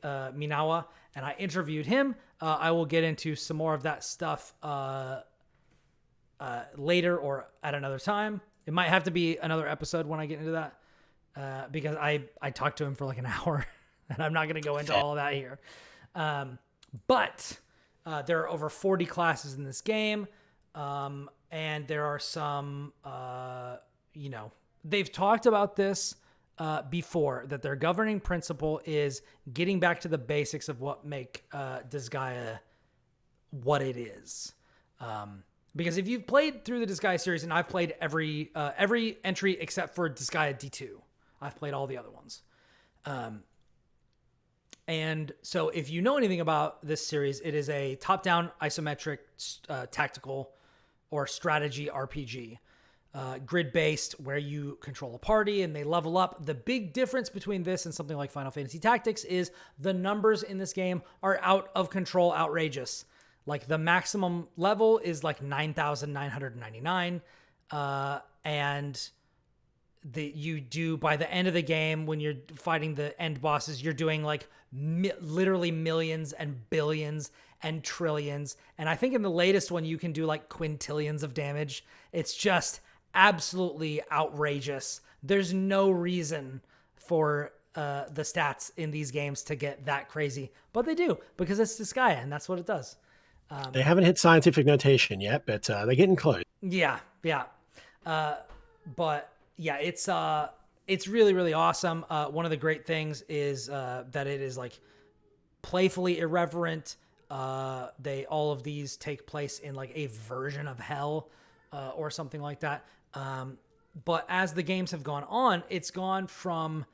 Minawa, and I interviewed him. I will get into some more of that stuff later or at another time. It might have to be another episode when I get into that because I talked to him for like an hour, and I'm not going to go into all of that here. But there are over 40 classes in this game, and there are some, they've talked about this before, that their governing principle is getting back to the basics of what make Disgaea what it is. Because if you've played through the Disgaea series, and I've played every entry except for Disgaea D2, I've played all the other ones. And so if you know anything about this series, it is a top-down isometric tactical or strategy RPG. Grid-based, where you control a party and they level up. The big difference between this and something like Final Fantasy Tactics is the numbers in this game are out of control, outrageous. Like the maximum level is like 9,999. And you do, by the end of the game, when you're fighting the end bosses, you're doing like literally millions and billions and trillions. And I think in the latest one, you can do like quintillions of damage. It's just absolutely outrageous. There's no reason for the stats in these games to get that crazy, but they do because it's Disgaea and that's what it does. They haven't hit scientific notation yet, but they're getting close. Yeah. But yeah, it's really, really awesome. One of the great things is that it is like playfully irreverent. All of these take place in like a version of hell or something like that. But as the games have gone on, it's gone from,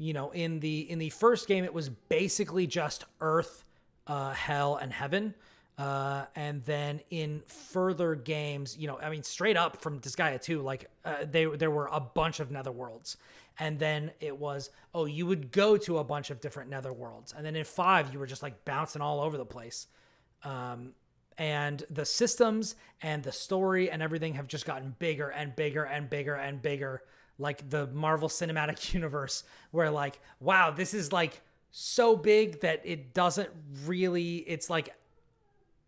in the first game, it was basically just Earth, hell, and heaven. And then in further games, straight up from Disgaea 2, like there were a bunch of netherworlds. And then it was, you would go to a bunch of different netherworlds. And then in 5, you were just like bouncing all over the place. And the systems and the story and everything have just gotten bigger and bigger and bigger and bigger. Like the Marvel Cinematic Universe, where like, wow, this is like so big that it doesn't really, it's like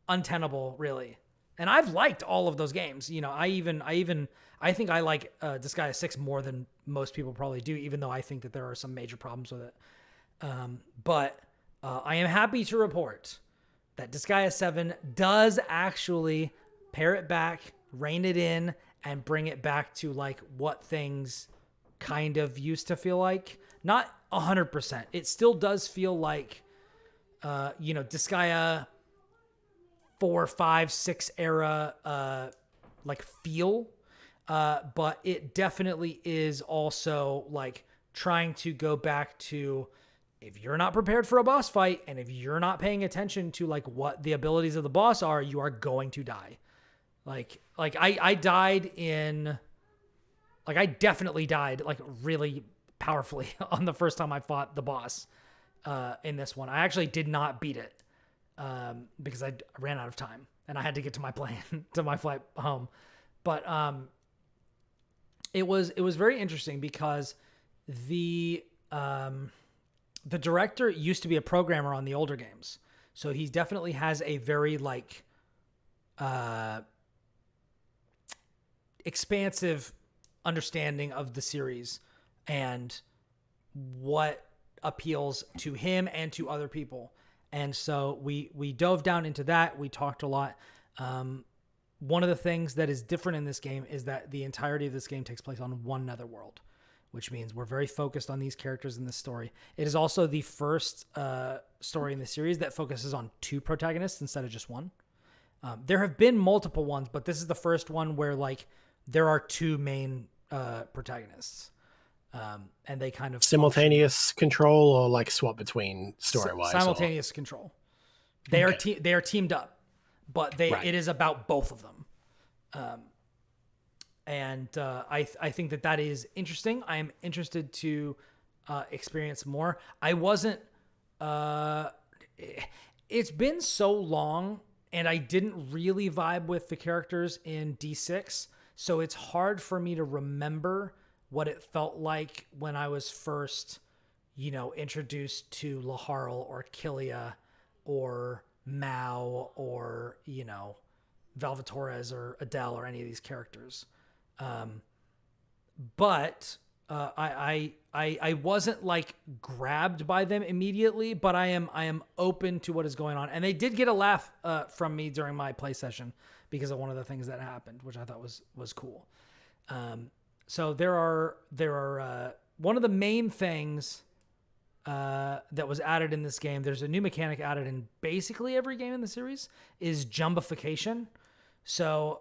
untenable really. And I've liked all of those games. I think I like Disgaea 6 more than most people probably do, even though I think that there are some major problems with it. But I am happy to report that Disgaea 7 does actually pare it back, rein it in, and bring it back to like what things kind of used to feel like. Not 100%. It still does feel like, Disgaea 4, 5, 6 era, like feel. But it definitely is also like trying to go back to, if you're not prepared for a boss fight and if you're not paying attention to like what the abilities of the boss are, you are going to die. Like I died in, like I definitely died like really powerfully on the first time I fought the boss in this one. I actually did not beat it because I ran out of time and I had to get to my plane, to my flight home. But it was very interesting because the director used to be a programmer on the older games. So he definitely has a very like expansive understanding of the series and what appeals to him and to other people. And so we dove down into that. We talked a lot. One of the things that is different in this game is that the entirety of this game takes place on one netherworld, which means we're very focused on these characters in this story. It is also the first story in the series that focuses on 2 protagonists instead of just 1. There have been multiple ones, but this is the first one where like there are 2 main protagonists, and they kind of simultaneous control or like swap between story-wise. Simultaneous control. They are teamed up, but it is about both of them. I think that is interesting. I am interested to experience more. I wasn't. It's been so long, and I didn't really vibe with the characters in D6, so it's hard for me to remember what it felt like when I was first, introduced to Laharl or Killia or Mao or Valvatorez or Adele or any of these characters. But I wasn't like grabbed by them immediately, but I am open to what is going on. And they did get a laugh from me during my play session because of one of the things that happened, which I thought was cool. So there are one of the main things that was added in this game. There's a new mechanic added in basically every game in the series is jumbification. So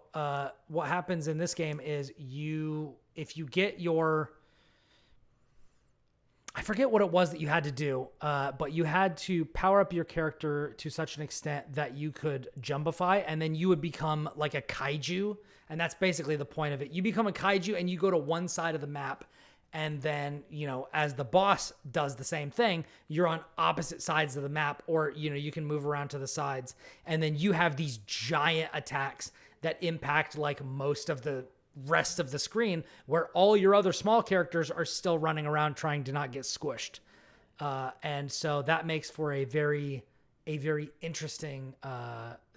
what happens in this game is if you get I forget what it was that you had to do, but you had to power up your character to such an extent that you could jumbify, and then you would become like a kaiju, and that's basically the point of it. You become a kaiju, and you go to one side of the map, and then, as the boss does the same thing, you're on opposite sides of the map, or, you can move around to the sides, and then you have these giant attacks that impact like most of the rest of the screen, where all your other small characters are still running around trying to not get squished. And so that makes for a very interesting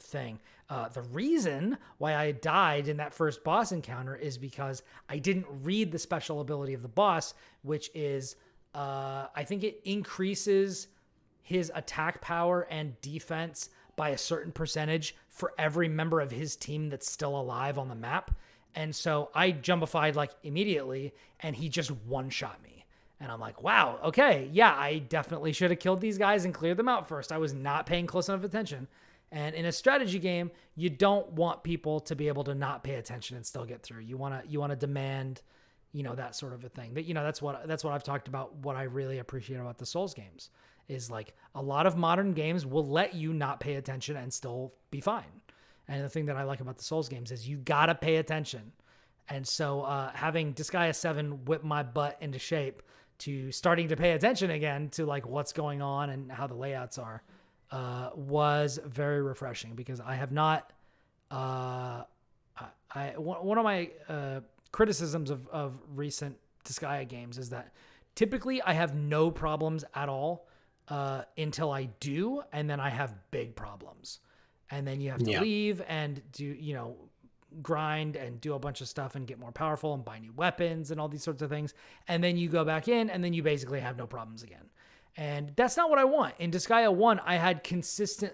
thing. The reason why I died in that first boss encounter is because I didn't read the special ability of the boss, which is, I think it increases his attack power and defense by a certain percentage for every member of his team that's still alive on the map. And so I jumbified like immediately, and he just one-shot me. And I'm like, wow, okay, yeah, I definitely should have killed these guys and cleared them out first. I was not paying close enough attention. And in a strategy game, you don't want people to be able to not pay attention and still get through. You want to demand, that sort of a thing. That that's what I've talked about. What I really appreciate about the Souls games is like a lot of modern games will let you not pay attention and still be fine. And the thing that I like about the Souls games is you got to pay attention. And so having Disgaea 7 whip my butt into shape to starting to pay attention again to like what's going on and how the layouts are was very refreshing, because I have not one of my criticisms of recent Disgaea games is that typically I have no problems at all until I do, and then I have big problems. And then you have to leave and do, grind and do a bunch of stuff and get more powerful and buy new weapons and all these sorts of things. And then you go back in, and then you basically have no problems again. And that's not what I want. In Disgaea 1, I had consistent,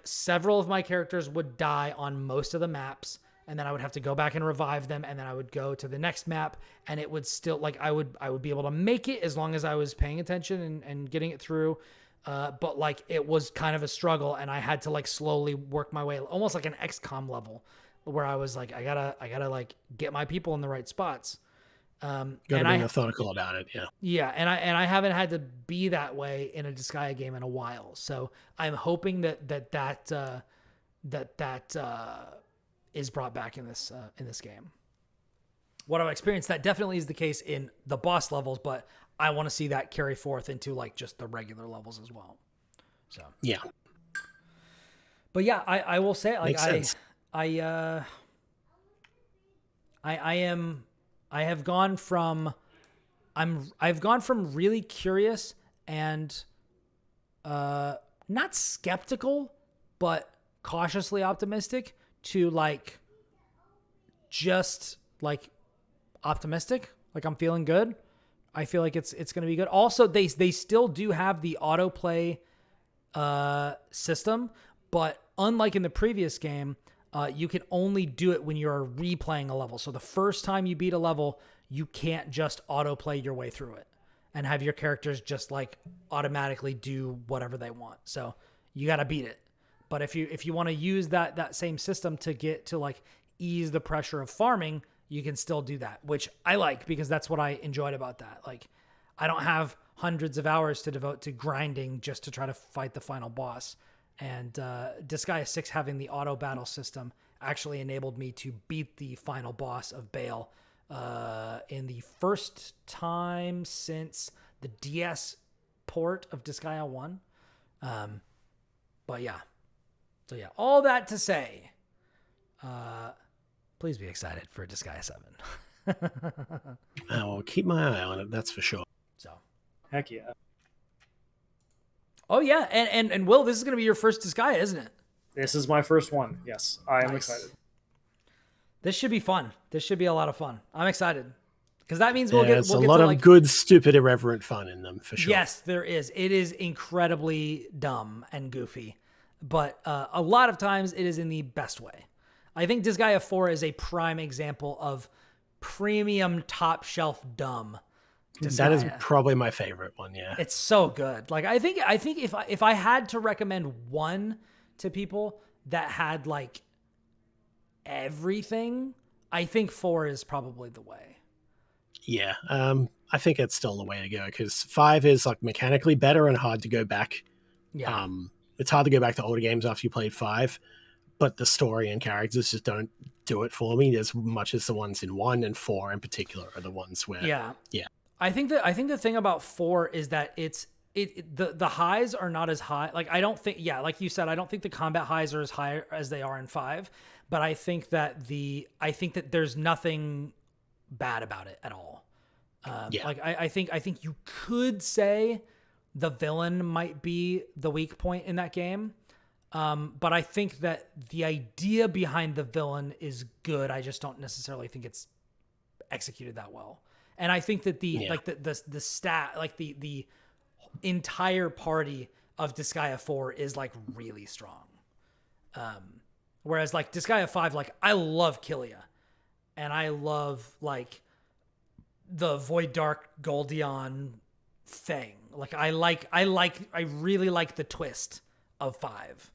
several of my characters would die on most of the maps, and then I would have to go back and revive them, and then I would go to the next map, and it would still, I would be able to make it as long as I was paying attention and getting it through. But it was kind of a struggle, and I had to slowly work my way, almost like an XCOM level, where I was like, I gotta get my people in the right spots. Gotta be methodical about it. Yeah. And I haven't had to be that way in a Disgaea game in a while. So I'm hoping that is brought back in this game. What I've experienced, that definitely is the case in the boss levels, but I want to see that carry forth into just the regular levels as well. So yeah, but yeah, I will say Makes sense. I have gone from really curious and not skeptical, but cautiously optimistic to just optimistic. I'm feeling good. I feel like it's going to be good. Also, they still do have the autoplay system, but unlike in the previous game, you can only do it when you're replaying a level. So the first time you beat a level, you can't just autoplay your way through it and have your characters just like automatically do whatever they want. So you got to beat it. But if you want to use that same system to get to like ease the pressure of farming, you can still do that, which I like because that's what I enjoyed about that. Like, I don't have hundreds of hours to devote to grinding just to try to fight the final boss. And Disgaea 6 having the auto battle system actually enabled me to beat the final boss of Bale in the first time since the DS port of Disgaea 1. But yeah. So yeah, all that to say, please be excited for Disgaea 7. I will keep my eye on it, that's for sure. So, Heck yeah. Oh yeah, and Will, this is going to be your first Disgaea, isn't it? This is my first one. Yes, I am Nice. excited. This should be fun. This should be a lot of fun. I'm excited because that means There's we'll a get lot to, of like, good, stupid, irreverent fun in them, for sure. Yes, there is. It is incredibly dumb and goofy, but a lot of times it is in the best way. I think Disgaea 4 is a prime example of premium top shelf dumb. That is Disgaea. probably my favorite one, yeah. It's so good. Like I think if I had to recommend one to people that had like everything, I think 4 is probably the way. Yeah, I think it's still the way to go, because 5 is like mechanically better and hard to go back. Yeah. It's hard to go back to older games after you played 5, but the story and characters just don't do it for me as much as the ones in 1 and 4 in particular are the ones where... Yeah. Yeah. I think the thing about 4 is that the highs are not as high. Like I don't think, like you said, I don't think the combat highs are as high as they are in 5, but I think that there's nothing bad about it at all. Like I think you could say the villain might be the weak point in that game. But I think that the idea behind the villain is good. I just don't necessarily think it's executed that well. And I think that the entire party of Disgaea 4 is like really strong. Whereas like Disgaea 5, like I love Killia and I love like the Void Dark Goldion thing. Like I really like the twist of 5,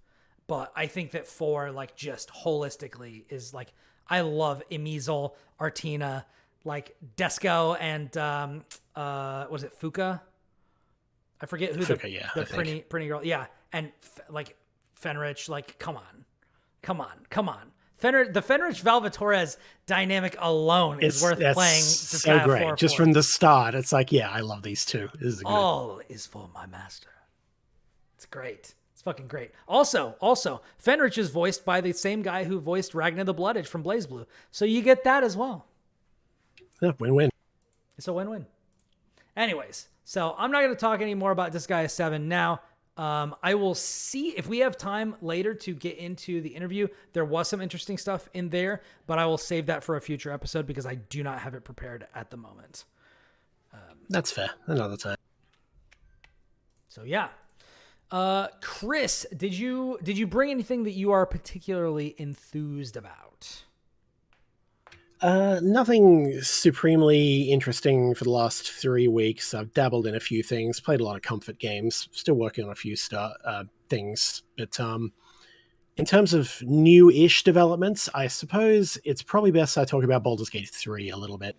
but I think that 4 like just holistically is like, I love Emizal, Artina, like Desco and was it Fuka? I forget who Fuka, the pretty girl. Yeah, and like Fenrich. Like, come on. The Fenrich Valvatorez dynamic alone is worth playing. So great, 4 just from the start. It's like, yeah, I love these two. This is good. All is for my master. It's great. It's fucking great. Also, Fenrich is voiced by the same guy who voiced Ragnar the Blood Edge from BlazBlue, so you get that as well. Yeah, win-win. It's a win-win. Anyways, so I'm not going to talk anymore about Disgaea 7 now. I will see if we have time later to get into the interview. There was some interesting stuff in there, but I will save that for a future episode because I do not have it prepared at the moment. That's fair. Another time. So yeah. Kris, did you bring anything that you are particularly enthused about? Nothing supremely interesting for the last 3 weeks. I've dabbled in a few things, played a lot of comfort games, still working on a few things. But in terms of new-ish developments, I suppose it's probably best I talk about Baldur's Gate 3 a little bit.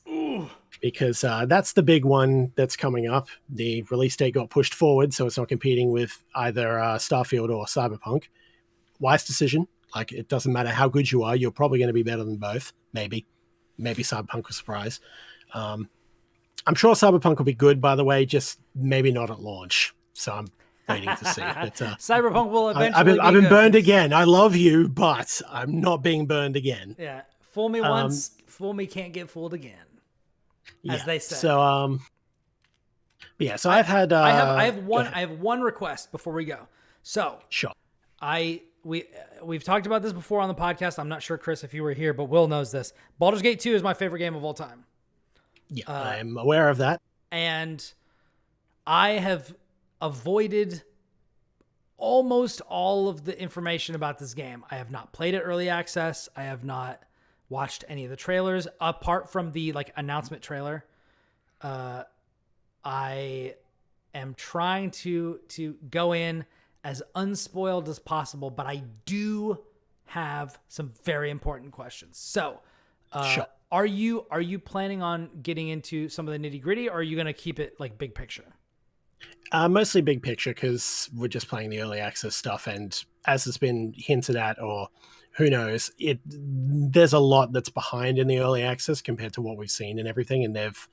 Ooh. Because that's the big one that's coming up. The release date got pushed forward, so it's not competing with either Starfield or Cyberpunk. Wise decision. Like, it doesn't matter how good you are, you're probably going to be better than both. Maybe Cyberpunk will surprise. I'm sure Cyberpunk will be good, by the way, just maybe not at launch. So I'm waiting to see. But, Cyberpunk will eventually I've been burned again. I love you, but I'm not being burned again. Yeah. Fool me once, fool me can't get fooled again. As they say. So, so I've had... I have one request before we go. So, sure. We've talked about this before on the podcast. I'm not sure, Kris, if you were here, but Will knows this. Baldur's Gate 2 is my favorite game of all time. Yeah, I'm aware of that. And I have avoided almost all of the information about this game. I have not played it early access. I have not watched any of the trailers apart from the like announcement trailer. I am trying to go in as unspoiled as possible, but I do have some very important questions. So, Sure. are you planning on getting into some of the nitty gritty, or are you going to keep it like big picture? Mostly big picture because we're just playing the early access stuff, and as has been hinted at, or who knows, there's a lot that's behind in the early access compared to what we've seen and everything. And they've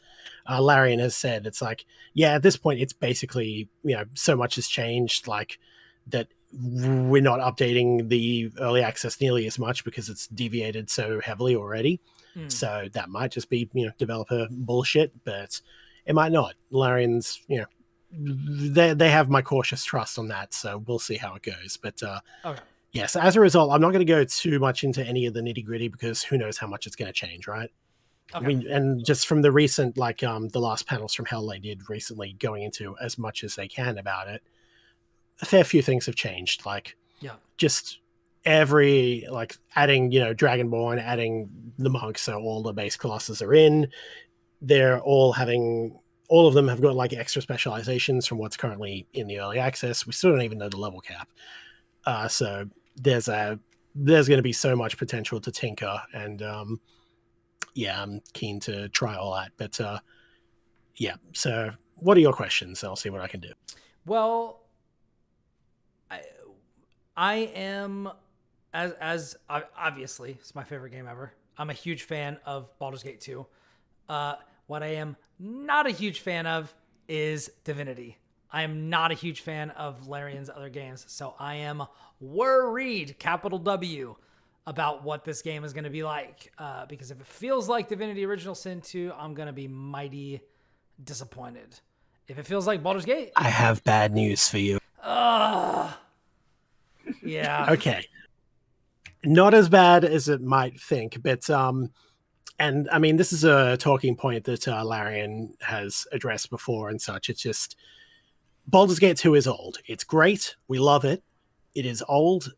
Larian has said it's like, yeah, at this point, it's basically so much has changed, like that we're not updating the early access nearly as much because it's deviated so heavily already. So that might just be developer bullshit, but it might not. Larian's they have my cautious trust on that, so we'll see how it goes. But Okay. yes, as a result, I'm not going to go too much into any of the nitty gritty because who knows how much it's going to change, right? Okay. And just from the recent, like the last panels from Hell they did recently, going into as much as they can about it, a fair few things have changed. Like just every like adding Dragonborn, adding the monks, so all the base classes are in. They're all of them have got like extra specializations from what's currently in the early access. We still don't even know the level cap. So there's going to be so much potential to tinker, and I'm keen to try all that. But so what are your questions? I'll see what I can do. Well, I am as obviously it's my favorite game ever. I'm a huge fan of Baldur's Gate 2. What I am not a huge fan of is Divinity. I am not a huge fan of Larian's other games, so I am worried, capital W, about what this game is going to be like. Because if it feels like Divinity Original Sin 2, I'm going to be mighty disappointed. If it feels like Baldur's Gate, I have bad news for you. Yeah. Okay. Not as bad as it might think, but and I mean, this is a talking point that Larian has addressed before and such. It's just Baldur's Gate 2 is old. It's great. We love it. It is old.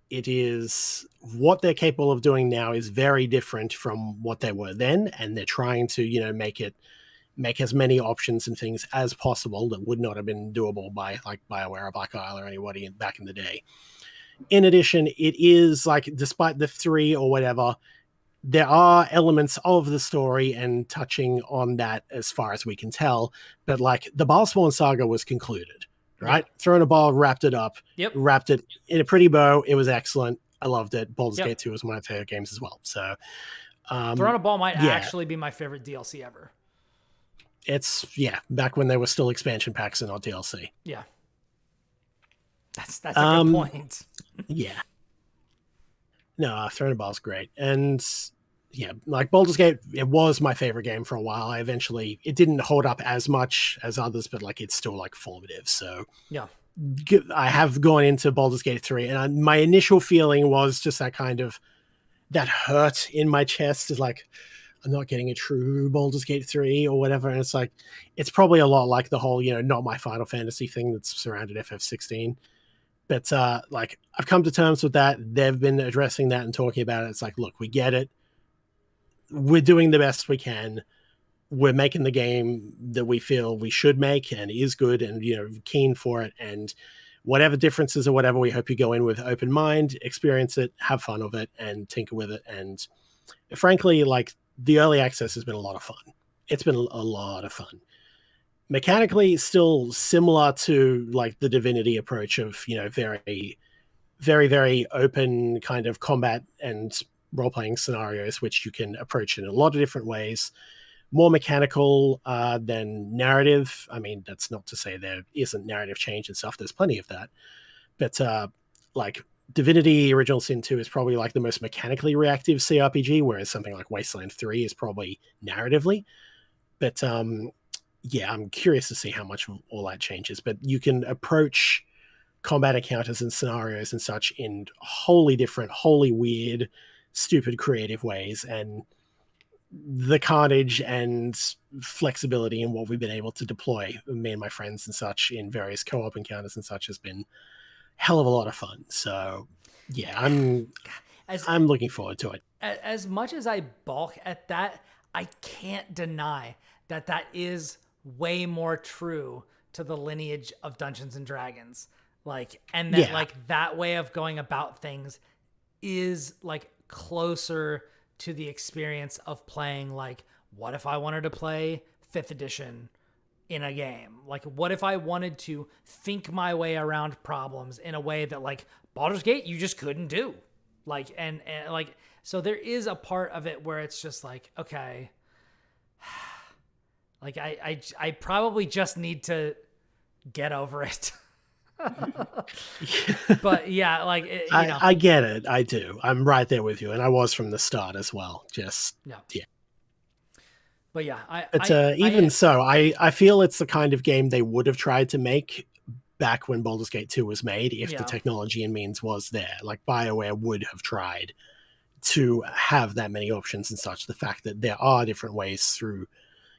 It is what they're capable of doing now is very different from what they were then, and they're trying to make as many options and things as possible that would not have been doable by like BioWare or Black Isle or anybody back in the day. In addition, it is like, despite the 3 or whatever, there are elements of the story and touching on that as far as we can tell, but like the Balspawn saga was concluded, right? Throwing a ball, wrapped it up, wrapped it in a pretty bow. It was excellent. I loved it. Baldur's Gate 2 was one of my favorite games as well. So Throwing a Ball might actually be my favorite DLC ever. It's back when they were still expansion packs and not DLC. Yeah. That's a good point. Yeah. No, Throwing a Ball's great. And like Baldur's Gate, it was my favorite game for a while. It didn't hold up as much as others, but like it's still like formative. So I have gone into Baldur's Gate 3, and my initial feeling was just that kind of that hurt in my chest is like, I'm not getting a true Baldur's Gate 3 or whatever. And it's like, it's probably a lot like the whole, not my Final Fantasy thing that's surrounded FF16. But like I've come to terms with that. They've been addressing that and talking about it. It's like, look, we get it. We're doing the best we can. We're making the game that we feel we should make and is good and, keen for it. And whatever differences or whatever, we hope you go in with open mind, experience it, have fun with it, and tinker with it. And frankly, like the early access has been a lot of fun. It's been a lot of fun. Mechanically, still similar to like the Divinity approach of, very, very, very open kind of combat and role-playing scenarios, which you can approach in a lot of different ways. More mechanical than narrative. I mean, that's not to say there isn't narrative change and stuff. There's plenty of that. But like Divinity Original Sin 2 is probably like the most mechanically reactive CRPG, whereas something like Wasteland 3 is probably narratively. But I'm curious to see how much all that changes. But you can approach combat encounters and scenarios and such in wholly different, wholly weird, stupid creative ways. And the carnage and flexibility in what we've been able to deploy, me and my friends and such, in various co-op encounters and such has been hell of a lot of fun. So yeah, As I'm looking forward to it. as much as I balk at that, I can't deny that that is way more true to the lineage of Dungeons and Dragons. Like, and that Yeah. like that way of going about things is like closer to the experience of playing, like, what if I wanted to play 5th edition in a game? Like, what if I wanted to think my way around problems in a way that, like, Baldur's Gate you just couldn't do? Like, and like, so there is a part of it where it's just like, okay, like I probably just need to get over it. But yeah, like, I get it. I do. I'm right there with you, and I was from the start as well. Just no. yeah. But yeah, But even so, I feel it's the kind of game they would have tried to make back when Baldur's Gate 2 was made if the technology and means was there. Like, BioWare would have tried to have that many options and such. The fact that there are different ways through,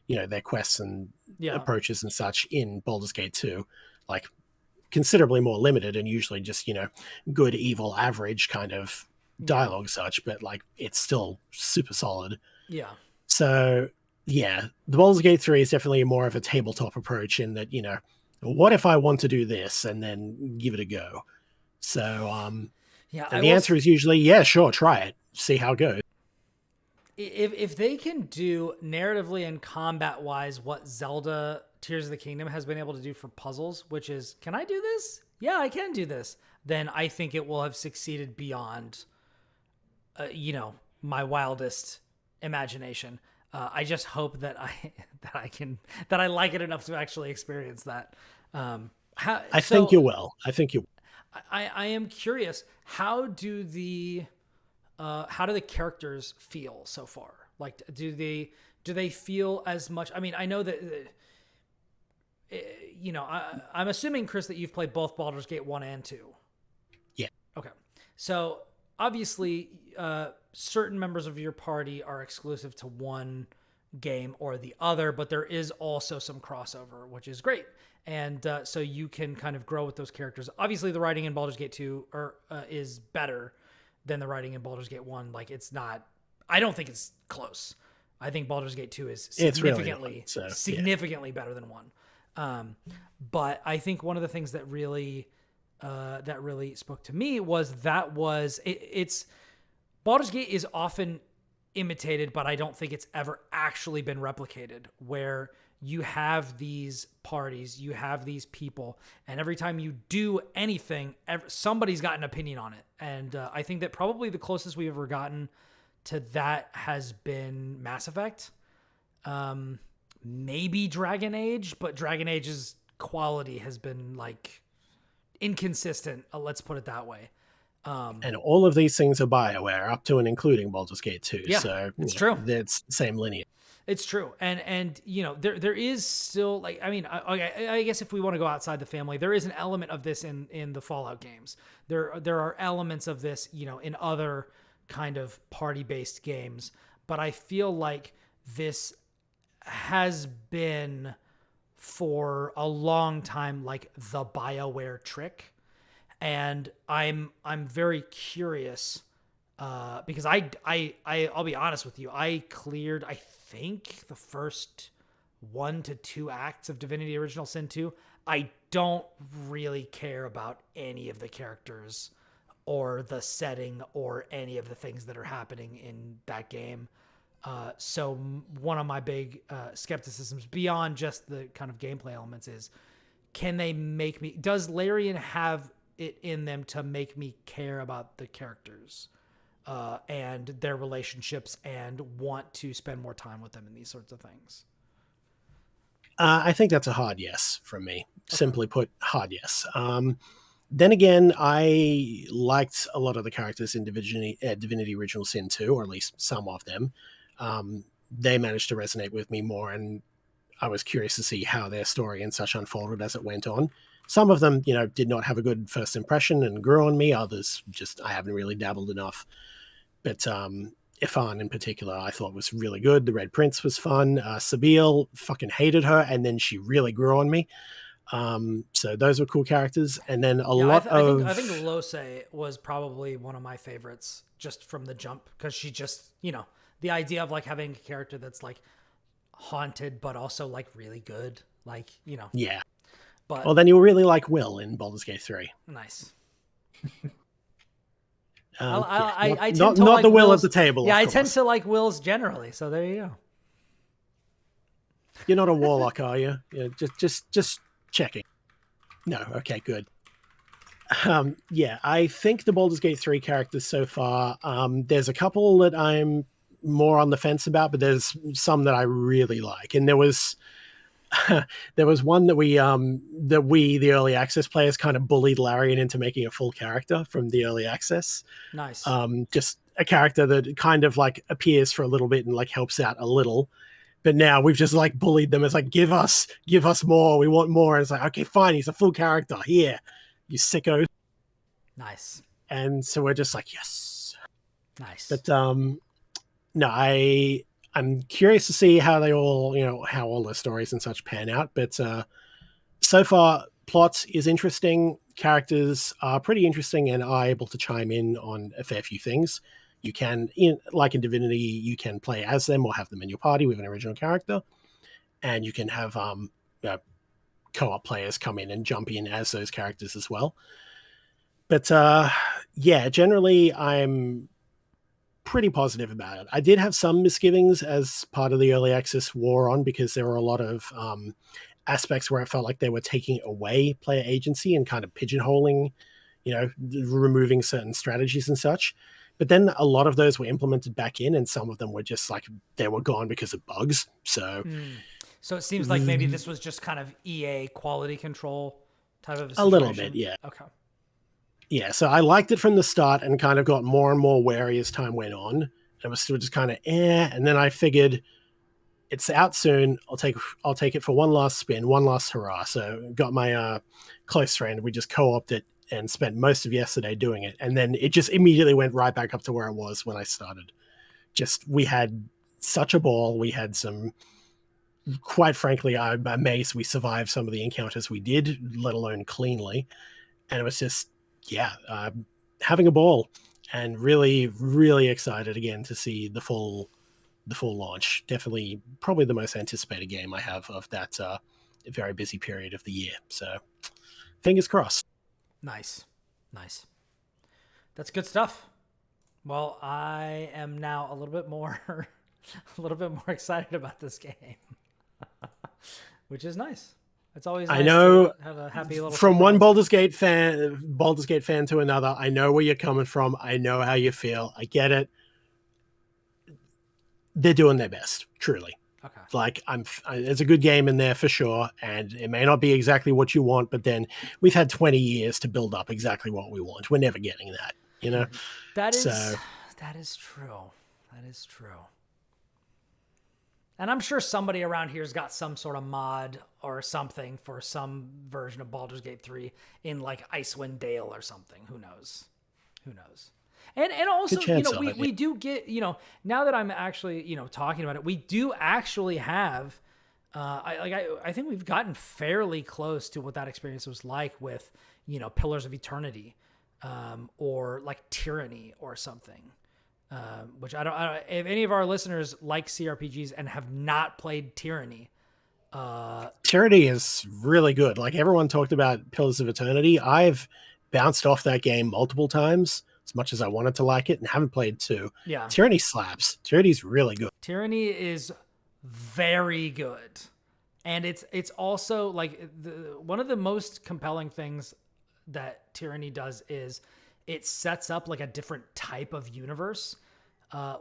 their quests and approaches and such in Baldur's Gate 2, like considerably more limited and usually just, good, evil, average kind of dialogue such, but like it's still super solid. Yeah. So yeah, the Baldur's Gate 3 is definitely more of a tabletop approach in that, what if I want to do this and then give it a go? So, and the answer is usually, yeah, sure, try it. See how it goes. If they can do narratively and combat wise what Zelda Tears of the Kingdom has been able to do for puzzles, which is, can I do this? Yeah, I can do this. Then I think it will have succeeded beyond, my wildest imagination. I just hope that I like it enough to actually experience that. I think you will. I am curious. How do the characters feel so far? Like, do they feel as much? I mean, I know that, I'm assuming, Kris, that you've played both Baldur's Gate 1 and 2. Yeah. Okay. So obviously, certain members of your party are exclusive to one game or the other, but there is also some crossover, which is great. And so you can kind of grow with those characters. Obviously, the writing in Baldur's Gate 2 is better than the writing in Baldur's Gate 1. Like, it's not, I don't think it's close. I think Baldur's Gate 2 is significantly better than 1. But I think one of the things that really spoke to me was it's Baldur's Gate is often imitated, but I don't think it's ever actually been replicated, where you have these parties, you have these people, and every time you do anything, somebody's got an opinion on it. And I think that probably the closest we've ever gotten to that has been Mass Effect. Maybe Dragon Age, but Dragon Age's quality has been like inconsistent. Let's put it that way. And all of these things are BioWare, up to and including Baldur's Gate 2. Yeah, so it's true. It's the same lineage. It's true. And there is still, like, I mean, I guess if we want to go outside the family, there is an element of this in the Fallout games. There are elements of this, in other kind of party-based games. But I feel like this has been for a long time like the BioWare trick. And I'm very curious because I'll be honest with you. I cleared, I think, the first 1 to 2 acts of Divinity Original Sin 2. I don't really care about any of the characters or the setting or any of the things that are happening in that game. So one of my big skepticisms beyond just the kind of gameplay elements is, does Larian have it in them to make me care about the characters and their relationships and want to spend more time with them in these sorts of things? I think that's a hard yes from me. Okay. Simply put, hard yes. Then again, I liked a lot of the characters in Divinity Original Sin 2, or at least some of them. They managed to resonate with me more, and I was curious to see how their story and such unfolded as it went on. Some of them, did not have a good first impression and grew on me. Others just, I haven't really dabbled enough. But Ifan in particular, I thought was really good. The Red Prince was fun. Sabine, fucking hated her, and then she really grew on me. So those were cool characters. And then a Yeah, lot of... I think Lose was probably one of my favorites just from the jump, because she just, the idea of like having a character that's like haunted but also like really good, like, Yeah. But well, then you'll really like Will in Baldur's Gate 3. Nice. I tend not to like the Will Will's, at the table. Yeah, of I course. tend to like Will's generally. So there you go. You're not a warlock, are you? Yeah, just checking. No, okay, good. Yeah, I think the Baldur's Gate 3 characters so far, there's a couple that I'm more on the fence about, but there's some that I really like. And there was one that the early access players kind of bullied Larian into making a full character from the early access. Nice. Just a character that kind of like appears for a little bit and like helps out a little. But now we've just like bullied them. It's like, give us more. We want more. And it's like, okay, fine. He's a full character. Here, you sickos. Nice. And so we're just like, yes. Nice. But no, I'm curious to see how they all, how all the stories and such pan out. But so far, plot is interesting. Characters are pretty interesting and are able to chime in on a fair few things. You can, like in Divinity, you can play as them or have them in your party with an original character. And you can have co-op players come in and jump in as those characters as well. But yeah, generally, I'm pretty positive about it. I did have some misgivings as part of the early access war on, because there were a lot of aspects where I felt like they were taking away player agency and kind of pigeonholing, removing certain strategies and such. But then a lot of those were implemented back in, and some of them were just like, they were gone because of bugs. So So it seems like maybe this was just kind of EA quality control type of a situation. A little bit, yeah. Okay. Yeah, so I liked it from the start and kind of got more and more wary as time went on. It was still just kind of and then I figured it's out soon. I'll take it for one last spin, one last hurrah. So got my close friend. We just co-opted it and spent most of yesterday doing it, and then it just immediately went right back up to where it was when I started. We had such a ball. We had some, quite frankly, I'm amazed we survived some of the encounters we did, let alone cleanly. And it was just, having a ball, and really, really excited again to see the full launch. Definitely, probably the most anticipated game I have of that very busy period of the year. So, fingers crossed. Nice. That's good stuff. Well, I am now a little bit more excited about this game, which is nice. It's always nice, I know, to have a happy little from surprise. One Baldur's Gate fan to another. I know where you're coming from. I know how you feel. I get it. They're doing their best, truly. Okay. Like there's a good game in there for sure, and it may not be exactly what you want, but then we've had 20 years to build up exactly what we want. We're never getting that, That is true. That is true. And I'm sure somebody around here's got some sort of mod or something for some version of Baldur's Gate 3 in like Icewind Dale or something. Who knows? And also, we do get, now that I'm actually, talking about it, we do actually have, I think we've gotten fairly close to what that experience was like with, Pillars of Eternity, or like Tyranny or something. Which I don't, if any of our listeners like CRPGs and have not played Tyranny, Tyranny is really good. Like everyone talked about Pillars of Eternity. I've bounced off that game multiple times, as much as I wanted to like it, and haven't played 2. Yeah. Tyranny slaps. Tyranny's really good. Tyranny is very good. And it's also like one of the most compelling things that Tyranny does is it sets up like a different type of universe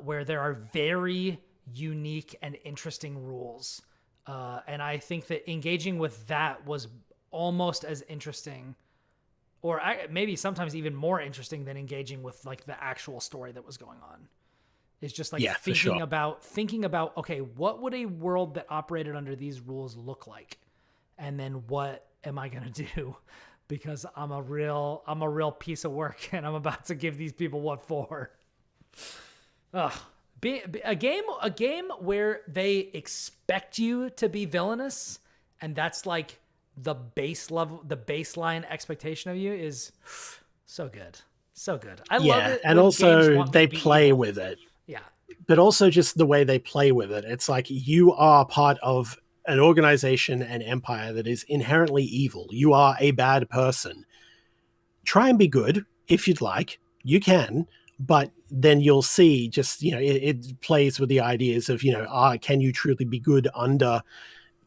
where there are very unique and interesting rules. And I think that engaging with that was almost as interesting, or maybe sometimes even more interesting than engaging with like the actual story that was going on. It's just like thinking about, okay, what would a world that operated under these rules look like? And then what am I going to do? Because I'm a real piece of work and I'm about to give these people what for. A game where they expect you to be villainous, and that's like the base level, the baseline expectation of you is so good. So good. I love it. And when games also want me they to be play evil. with it. Yeah. But also just the way they play with it. It's like you are part of an organization and empire that is inherently evil. You are a bad person. Try and be good if you'd like. You can, but then you'll see just, it plays with the ideas of, can you truly be good under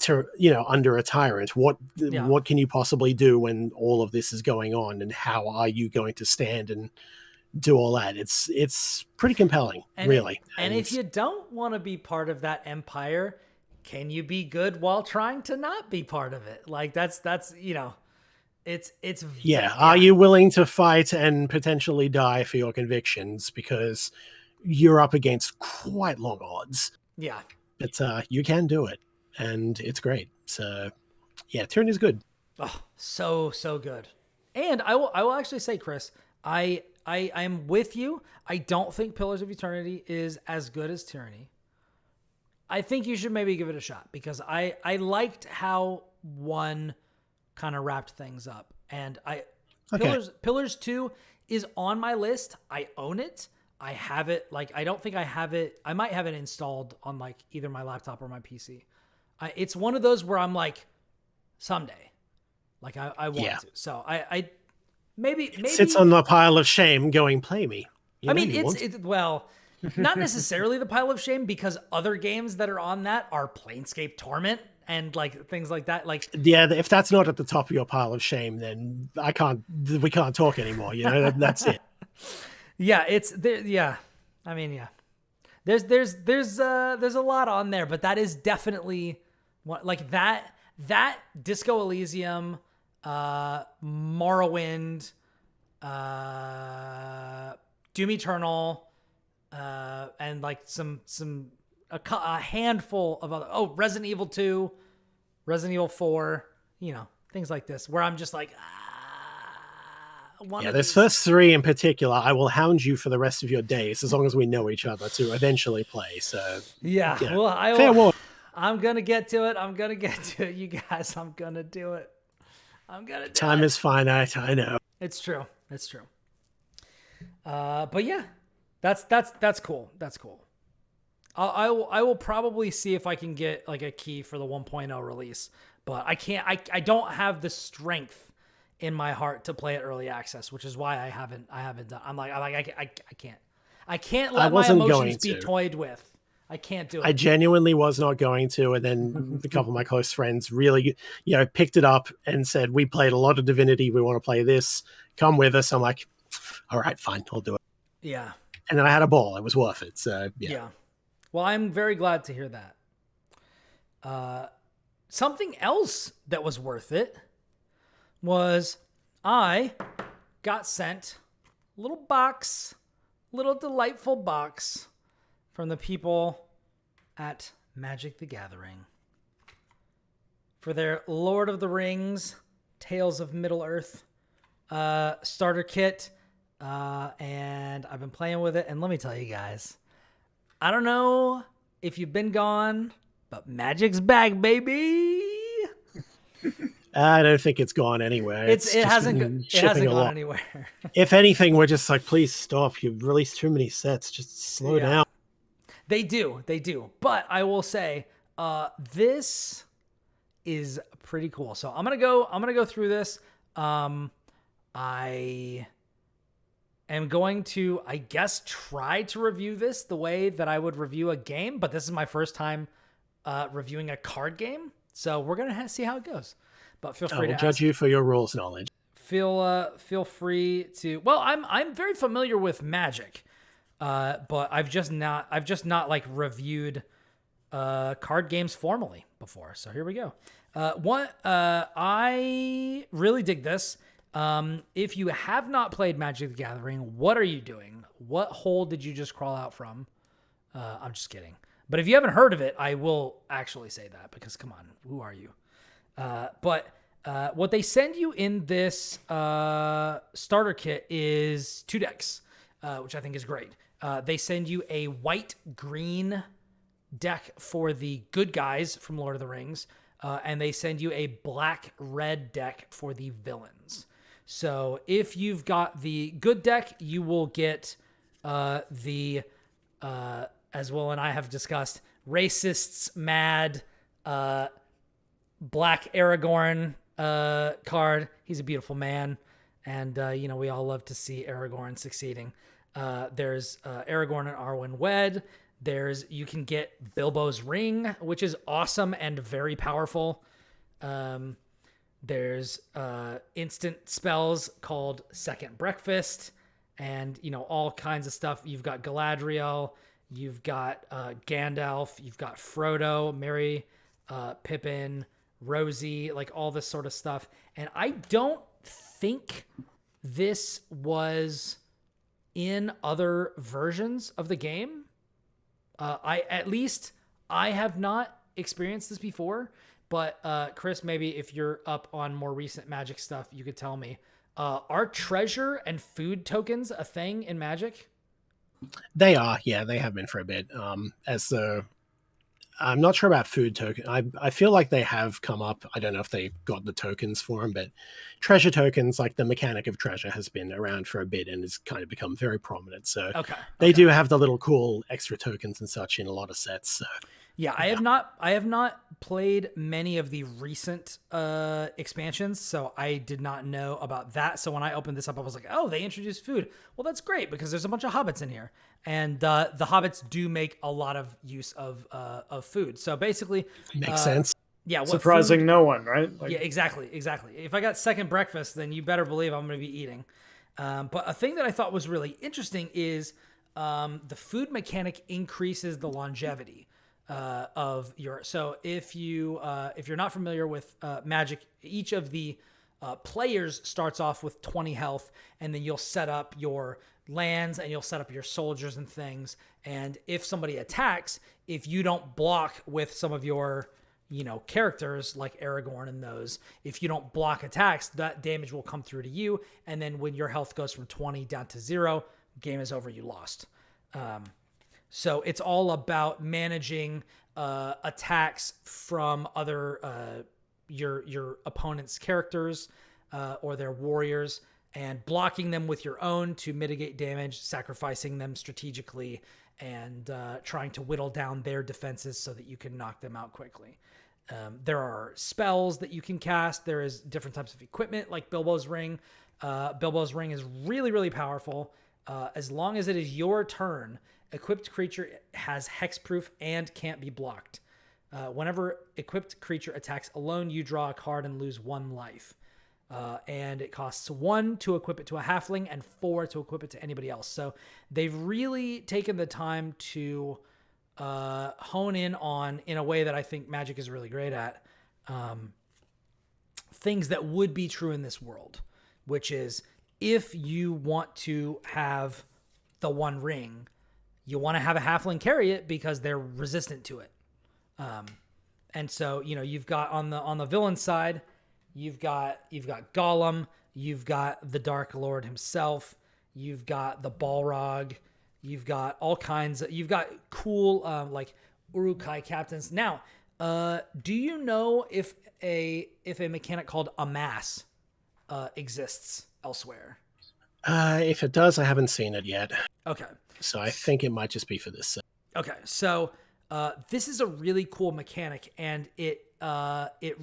a tyrant? What can you possibly do when all of this is going on, and how are you going to stand and do all that? It's pretty compelling, really. And if you don't want to be part of that empire, can you be good while trying to not be part of it? Like that's it's Are you willing to fight and potentially die for your convictions, because you're up against quite long odds? Yeah. But you can do it, and it's great. So yeah, Tyranny is good. Oh, so good. And I will actually say, Kris, I'm with you. I don't think Pillars of Eternity is as good as Tyranny. I think you should maybe give it a shot, because I liked how one kind of wrapped things up. And Pillars 2 is on my list. I own it. I have it. Like, I don't think I have it. I might have it installed on like either my laptop or my PC. It's one of those where I'm like, someday, like I want to. So I maybe it sits on the pile of shame going, play me. Well, not necessarily the pile of shame, because other games that are on that are Planescape Torment and like things like that. Like, yeah, if that's not at the top of your pile of shame, then we can't talk anymore. That's it. Yeah, it's there. Yeah. I mean, yeah, there's a lot on there, but that is definitely what, like that Disco Elysium, Morrowind, Doom Eternal, and like a handful of other, Resident Evil 2, Resident Evil 4, things like this, where I'm just like, this first three in particular, I will hound you for the rest of your days, as long as we know each other, to eventually play. So well, I'm gonna get to it. You guys, I'm gonna do it. Time is finite. I know. It's true. But yeah, that's cool. That's cool. I will probably see if I can get like a key for the 1.0 release, but I can't. I don't have the strength in my heart to play it early access, which is why I haven't done. I can't let my emotions be toyed with. I can't do it. I genuinely was not going to, and then a couple of my close friends really, picked it up and said, "We played a lot of Divinity. We want to play this. Come with us." I'm like, "All right, fine, I'll do it." Yeah. And then I had a ball. It was worth it. So yeah. Well, I'm very glad to hear that. Something else that was worth it was I got sent a little delightful box from the people at Magic the Gathering for their Lord of the Rings, Tales of Middle-earth starter kit. And I've been playing with it. And let me tell you guys, I don't know if you've been gone, but Magic's back, baby. I don't think it's gone anywhere. It hasn't gone anywhere. If anything, we're just like, please stop. You've released too many sets. Just slow down. They do. But I will say, this is pretty cool. So I'm gonna go through this. I am going to, I guess, try to review this the way that I would review a game, but this is my first time reviewing a card game. So we're gonna see how it goes. But feel free to judge you for your rules knowledge. Feel free to. Well, I'm very familiar with Magic, but I've just not like reviewed card games formally before. So here we go. I really dig this. If you have not played Magic the Gathering, what are you doing? What hole did you just crawl out from? I'm just kidding. But if you haven't heard of it, I will actually say that, because come on, who are you? But what they send you in this starter kit is 2 decks, which I think is great. They send you a white-green deck for the good guys from Lord of the Rings, and they send you a black-red deck for the villains. So if you've got the good deck, you will get the, as Will and I have discussed, racists, mad, black Aragorn card. He's a beautiful man, and we all love to see Aragorn succeeding. There's Aragorn and Arwen wed. You can get Bilbo's ring, which is awesome and very powerful. There's instant spells called Second Breakfast, and all kinds of stuff. You've got Galadriel, you've got Gandalf, you've got Frodo, Merry, Pippin, Rosie, like all this sort of stuff. And I don't think this was in other versions of the game. I have not experienced this before, but Kris, maybe if you're up on more recent Magic stuff, you could tell me. Are treasure and food tokens a thing in Magic? They are, yeah, they have been for a bit. I'm not sure about food token. I feel like they have come up. I don't know if they got the tokens for them, but treasure tokens, like the mechanic of treasure, has been around for a bit and has kind of become very prominent. So they do have the little cool extra tokens and such in a lot of sets. So. Yeah, I have not played many of the recent expansions, so I did not know about that. So when I opened this up, I was like, oh, they introduced food. Well, that's great because there's a bunch of hobbits in here. And the hobbits do make a lot of use of food. So basically... Makes sense. Yeah, surprising no one, right? Yeah, exactly. If I got second breakfast, then you better believe I'm going to be eating. But a thing that I thought was really interesting is the food mechanic increases the longevity of your. So if you're not familiar with Magic, each of the players starts off with 20 health, and then you'll set up your lands and you'll set up your soldiers and things. And if somebody attacks, if you don't block with some of your characters like Aragorn and those, if you don't block attacks, that damage will come through to you. And then when your health goes from 20 down to 0, game is over, you lost. So it's all about managing attacks from other your opponent's characters or their warriors, and blocking them with your own to mitigate damage, sacrificing them strategically, and trying to whittle down their defenses so that you can knock them out quickly. There are spells that you can cast. There is different types of equipment like Bilbo's ring. Bilbo's ring is really, really powerful. As long as it is your turn, equipped creature has hexproof and can't be blocked. Whenever equipped creature attacks alone, you draw a card and lose 1 life. And it costs 1 to equip it to a halfling and 4 to equip it to anybody else. So they've really taken the time to hone in on, in a way that I think Magic is really great at, things that would be true in this world, which is if you want to have the one ring, you want to have a halfling carry it because they're resistant to it. And so, you've got on the villain side, you've got Gollum, you've got the Dark Lord himself, you've got the Balrog, you've got all kinds of, you've got cool like Uruk-hai captains. Now, do you know if a mechanic called Amass exists elsewhere? If it does, I haven't seen it yet. Okay. So I think it might just be for this set. Okay, so this is a really cool mechanic, and it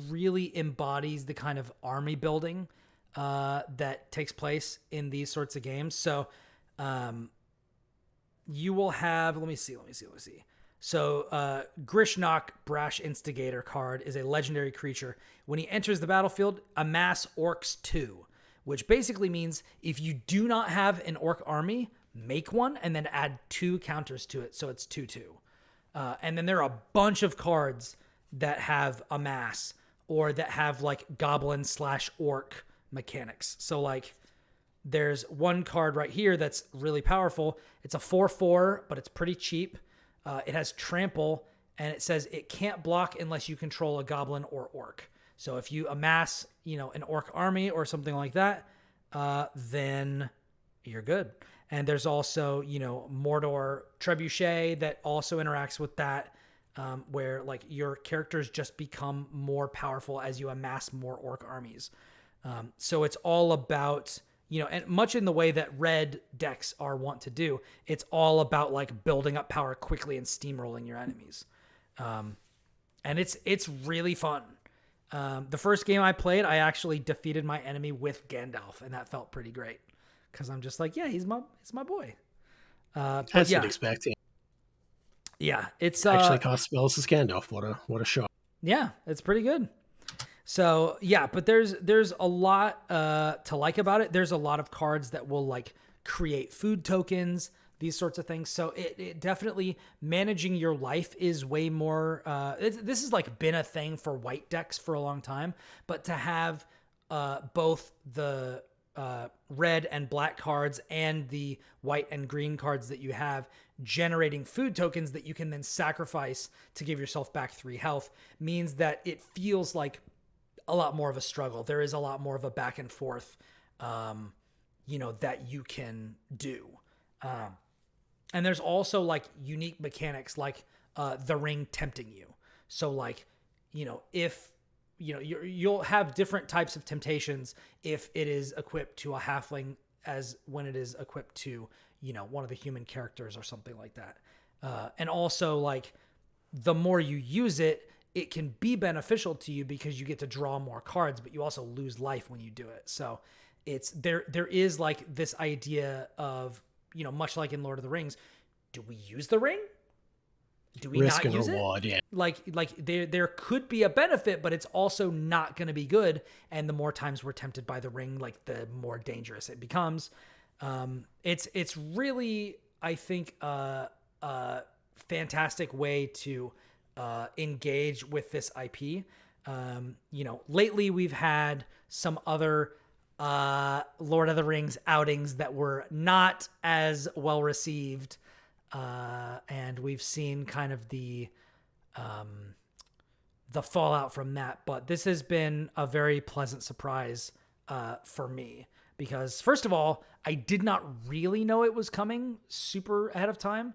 really embodies the kind of army building that takes place in these sorts of games. So you will have, let me see. So Grishnok, Brash Instigator card is a legendary creature. When he enters the battlefield, amass orcs 2, which basically means if you do not have an orc army, make one and then add 2 counters to it. So it's 2/2. And then there are a bunch of cards that have amass or that have like goblin/orc mechanics. So like there's one card right here that's really powerful. It's a 4/4, but it's pretty cheap. It has trample, and it says it can't block unless you control a goblin or orc. So if you amass, an orc army or something like that, then you're good. And there's also, Mordor Trebuchet that also interacts with that. where like your characters just become more powerful as you amass more orc armies. So it's all about, and much in the way that red decks are wont to do, it's all about like building up power quickly and steamrolling your enemies. And it's really fun. The first game I played, I actually defeated my enemy with Gandalf, and that felt pretty great because I'm just like, yeah, it's my boy. As you'd expect. Yeah, it's actually cost spells as Gandalf. What a shot. Yeah, it's pretty good. So yeah, but there's a lot to like about it. There's a lot of cards that will like create food tokens, these sorts of things. So it definitely, managing your life is way more. This has like been a thing for white decks for a long time, but to have both the red and black cards and the white and green cards that you have generating food tokens that you can then sacrifice to give yourself back 3 health means that it feels like a lot more of a struggle. There is a lot more of a back and forth, that you can do. And there's also like unique mechanics like the ring tempting you. So like, if, you'll have different types of temptations if it is equipped to a halfling as when it is equipped to, one of the human characters or something like that. And also like the more you use it, it can be beneficial to you because you get to draw more cards, but you also lose life when you do it. So it's there is like this idea of, much like in Lord of the Rings, do we use the ring? Do we Risk not use and reward, it? Yeah. Like there could be a benefit, but it's also not going to be good. And the more times we're tempted by the ring, like the more dangerous it becomes. It's really, I think, a fantastic way to engage with this IP. Lately we've had some other Lord of the Rings outings that were not as well received, and we've seen kind of the fallout from that. But this has been a very pleasant surprise for me because, first of all, I did not really know it was coming super ahead of time.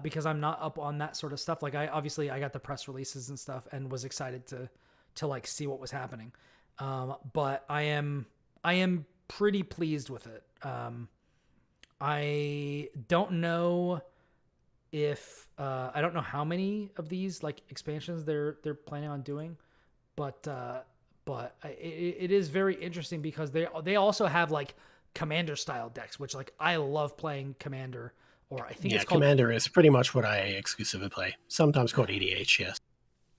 Because I'm not up on that sort of stuff. Like I got the press releases and stuff and was excited to like see what was happening. But I am pretty pleased with it. I don't know if I don't know how many of these like expansions they're planning on doing, but it is very interesting because they also have like commander style decks, which like I love playing commander. Or I think it's called Commander is pretty much what I exclusively play. Sometimes called EDH, yes.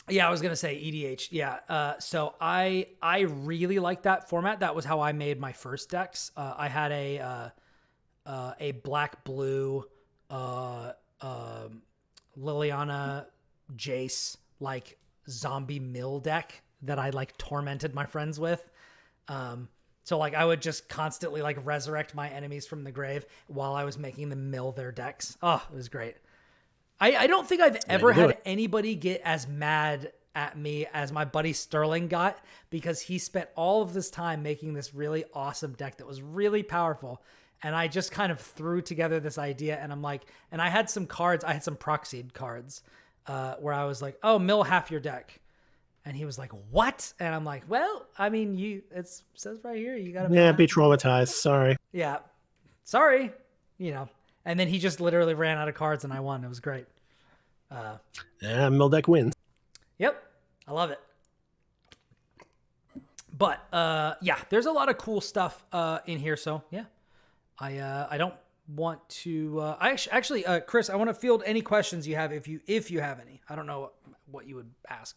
Yeah, I was gonna say EDH. Yeah. So I really like that format. That was how I made my first decks. I had a black blue Liliana Jace like zombie mill deck that I like tormented my friends with. So like I would just constantly like resurrect my enemies from the grave while I was making them mill their decks. Oh, it was great. I don't think I've ever had anybody get as mad at me as my buddy Sterling got because he spent all of this time making this really awesome deck that was really powerful. And I just kind of threw together this idea and I'm like, and I had some cards, I had some proxied cards where I was like, oh, mill half your deck. And he was like, what? And I'm like, well, I mean, it says right here, you got to be traumatized. Sorry. Yeah. Sorry. And then he just literally ran out of cards and I won. It was great. Mill deck wins. Yep. I love it. But yeah, there's a lot of cool stuff in here. So yeah, I don't want to, actually, Kris, I want to field any questions you have if you have any. I don't know what you would ask.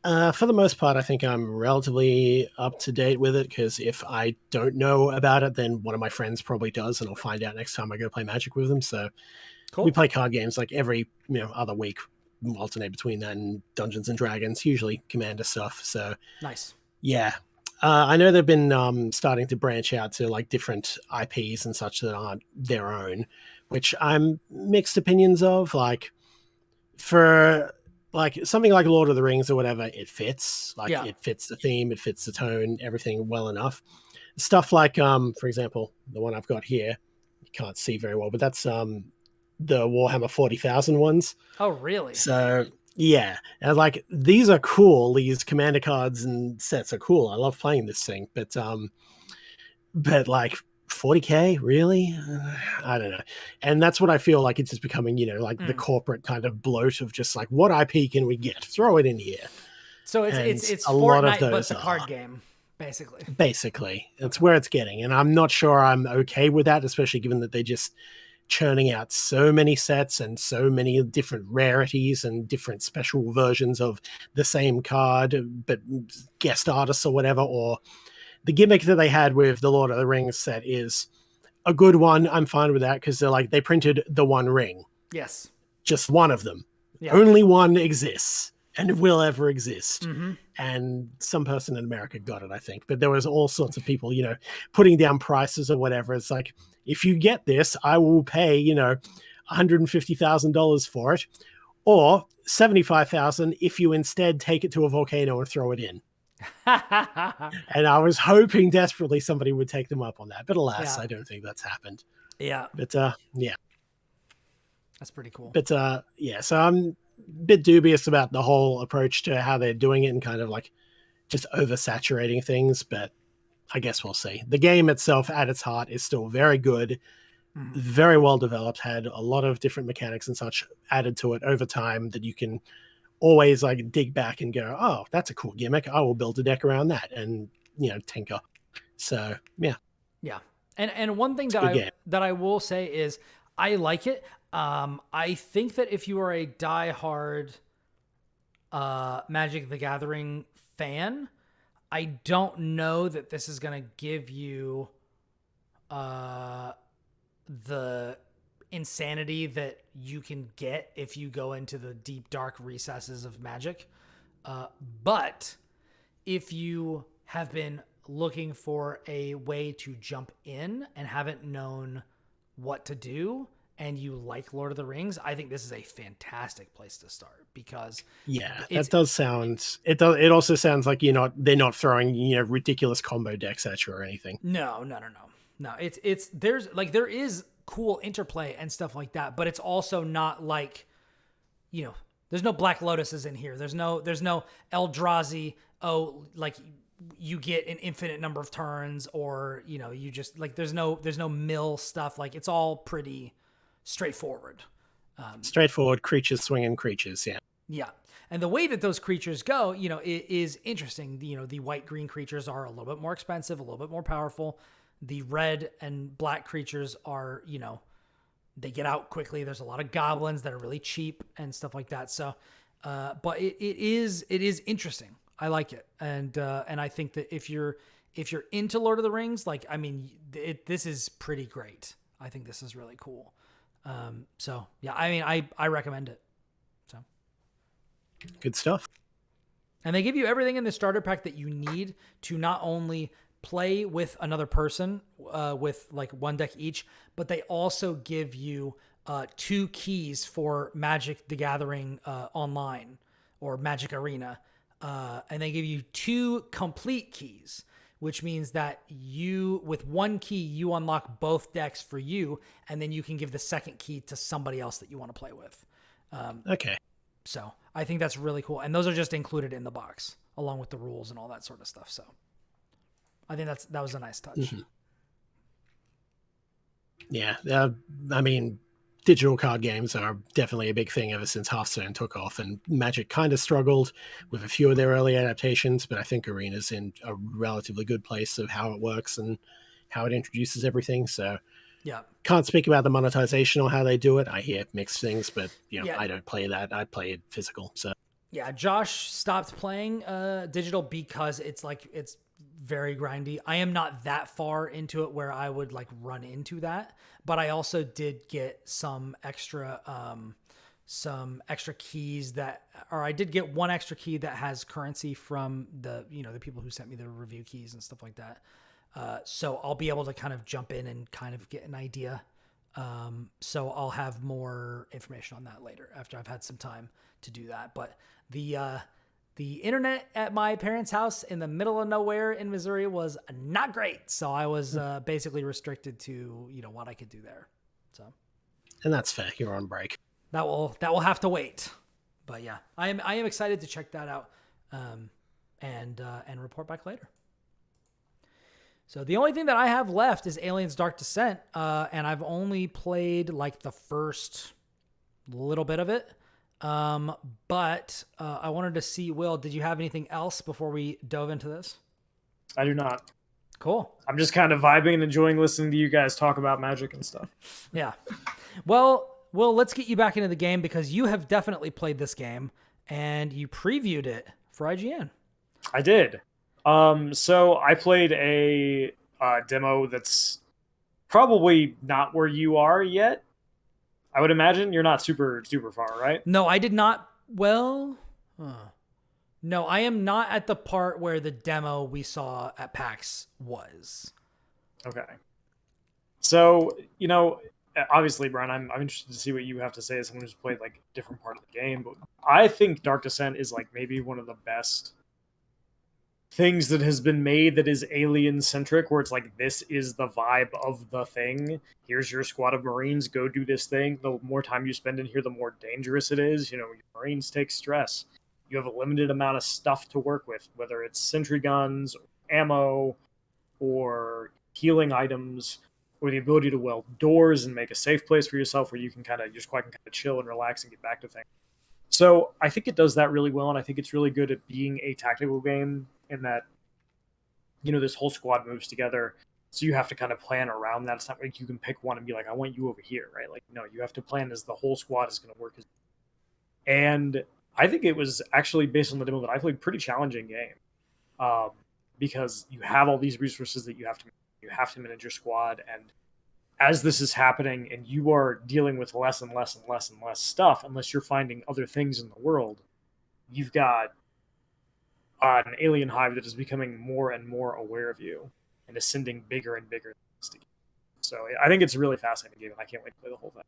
For the most part, I think I'm relatively up to date with it because if I don't know about it, then one of my friends probably does, and I'll find out next time I go play Magic with them. So cool. We play card games like every other week, alternate between that and Dungeons and Dragons, usually Commander stuff. So nice. Yeah, I know they've been starting to branch out to like different IPs and such that aren't their own, which I'm mixed opinions of. Like for like something like Lord of the Rings or whatever, it fits. Like it fits the theme, it fits the tone, everything well enough. Stuff like, for example, the one I've got here, you can't see very well, but that's the Warhammer 40,000 ones. Oh, really? So yeah, and like these are cool. These commander cards and sets are cool. I love playing this thing, but like 40K, really? I don't know. And that's what I feel like it's just becoming, like the corporate kind of bloat of just like, what IP can we get? Throw it in here. So And it's a lot of Fortnite, but those the card are. game, basically. Basically, that's where it's getting. And I'm not sure I'm okay with that, especially given that they're just churning out so many sets and so many different rarities and different special versions of the same card, but guest artists or whatever. Or the gimmick that they had with the Lord of the Rings set is a good one. I'm fine with that because they printed the One Ring. Yes. Just one of them. Yeah. Only one exists and will ever exist. Mm-hmm. And some person in America got it, I think. But there was all sorts of people, putting down prices or whatever. It's like, if you get this, I will pay, $150,000 for it, or $75,000 if you instead take it to a volcano and throw it in. And I was hoping desperately somebody would take them up on that, but alas, Yeah. I don't think that's happened. Yeah. But yeah, that's pretty cool. But yeah, so I'm a bit dubious about the whole approach to how they're doing it and kind of like just oversaturating things, but I guess we'll see. The game itself at its heart is still very good, very well developed, had a lot of different mechanics and such added to it over time that you can always like dig back and go, oh, that's a cool gimmick. I will build a deck around that and, tinker. So yeah. Yeah. And one thing that I will say is I like it. I think that if you are a diehard Magic the Gathering fan, I don't know that this is going to give you the insanity that you can get if you go into the deep, dark recesses of Magic. But if you have been looking for a way to jump in and haven't known what to do, and you like Lord of the Rings, I think this is a fantastic place to start because that does sound. It also sounds like they're not throwing ridiculous combo decks at you or anything. No. There is cool interplay and stuff like that, but it's also not like, there's no Black Lotuses in here. There's no Eldrazi. Oh, like you get an infinite number of turns, or you just like there's no mill stuff. Like it's all pretty straightforward. Straightforward creatures swinging creatures. Yeah. And the way that those creatures go, is interesting. The white-green creatures are a little bit more expensive, a little bit more powerful. The red and black creatures are, they get out quickly. There's a lot of goblins that are really cheap and stuff like that. So, but it is interesting. I like it. And I think that if you're into Lord of the Rings, this is pretty great. I think this is really cool. So yeah, I recommend it. So good stuff. And they give you everything in the starter pack that you need to not only play with another person, with like one deck each, but they also give you 2 keys for Magic the Gathering online or Magic Arena. And they give you 2 complete keys, which means that with one key, you unlock both decks for you, and then you can give the second key to somebody else that you want to play with. Okay. So I think that's really cool. And those are just included in the box, along with the rules and all that sort of stuff. So I think that was a nice touch. Mm-hmm. Yeah. Digital card games are definitely a big thing ever since Hearthstone took off, and Magic kind of struggled with a few of their early adaptations, but I think Arena's in a relatively good place of how it works and how it introduces everything. So yeah, can't speak about the monetization or how they do it. I hear mixed things, but I don't play that. I play it physical. So yeah, Josh stopped playing digital because it's very grindy. I am not that far into it where I would like run into that, but I also did get some extra keys I did get one extra key that has currency from the people who sent me the review keys and stuff like that. So I'll be able to kind of jump in and kind of get an idea. So I'll have more information on that later after I've had some time to do that. But the internet at my parents' house in the middle of nowhere in Missouri was not great. So I was basically restricted to, what I could do there. So And that's fair. You're on break. That will have to wait. But yeah, I am excited to check that out, and report back later. So the only thing that I have left is Aliens Dark Descent, and I've only played like the first little bit of it. But I wanted to see, Will, did you have anything else before we dove into this? I do not. Cool. I'm just kind of vibing and enjoying listening to you guys talk about Magic and stuff. Yeah. Well, let's get you back into the game because you have definitely played this game and you previewed it for IGN. I did. So I played a demo that's probably not where you are yet. I would imagine you're not super far, right? No, I did not. Well, no, I am not at the part where the demo we saw at PAX was. Okay. So, obviously, Brian, I'm interested to see what you have to say as someone who's played like a different part of the game. But I think Dark Descent is like maybe one of the best things that has been made that is alien centric, where it's like, this is the vibe of the thing. Here's your squad of Marines, go do this thing. The more time you spend in here, the more dangerous it is. Your Marines take stress. You have a limited amount of stuff to work with, whether it's sentry guns, ammo, or healing items, or the ability to weld doors and make a safe place for yourself where you can your squad can kind of chill and relax and get back to things. So I think it does that really well, and I think it's really good at being a tactical game in that, this whole squad moves together. So you have to kind of plan around that. It's not like you can pick one and be like, I want you over here, right? Like, no, you have to plan as the whole squad is going to work. And I think it was actually, based on the demo that I played, pretty challenging game. Because you have all these resources that you have to manage your squad. And as this is happening and you are dealing with less and less and less and less stuff, unless you're finding other things in the world, you've got an alien hive that is becoming more and more aware of you and is sending bigger and bigger things to you. So I think it's a really fascinating game, and I can't wait to play the whole thing.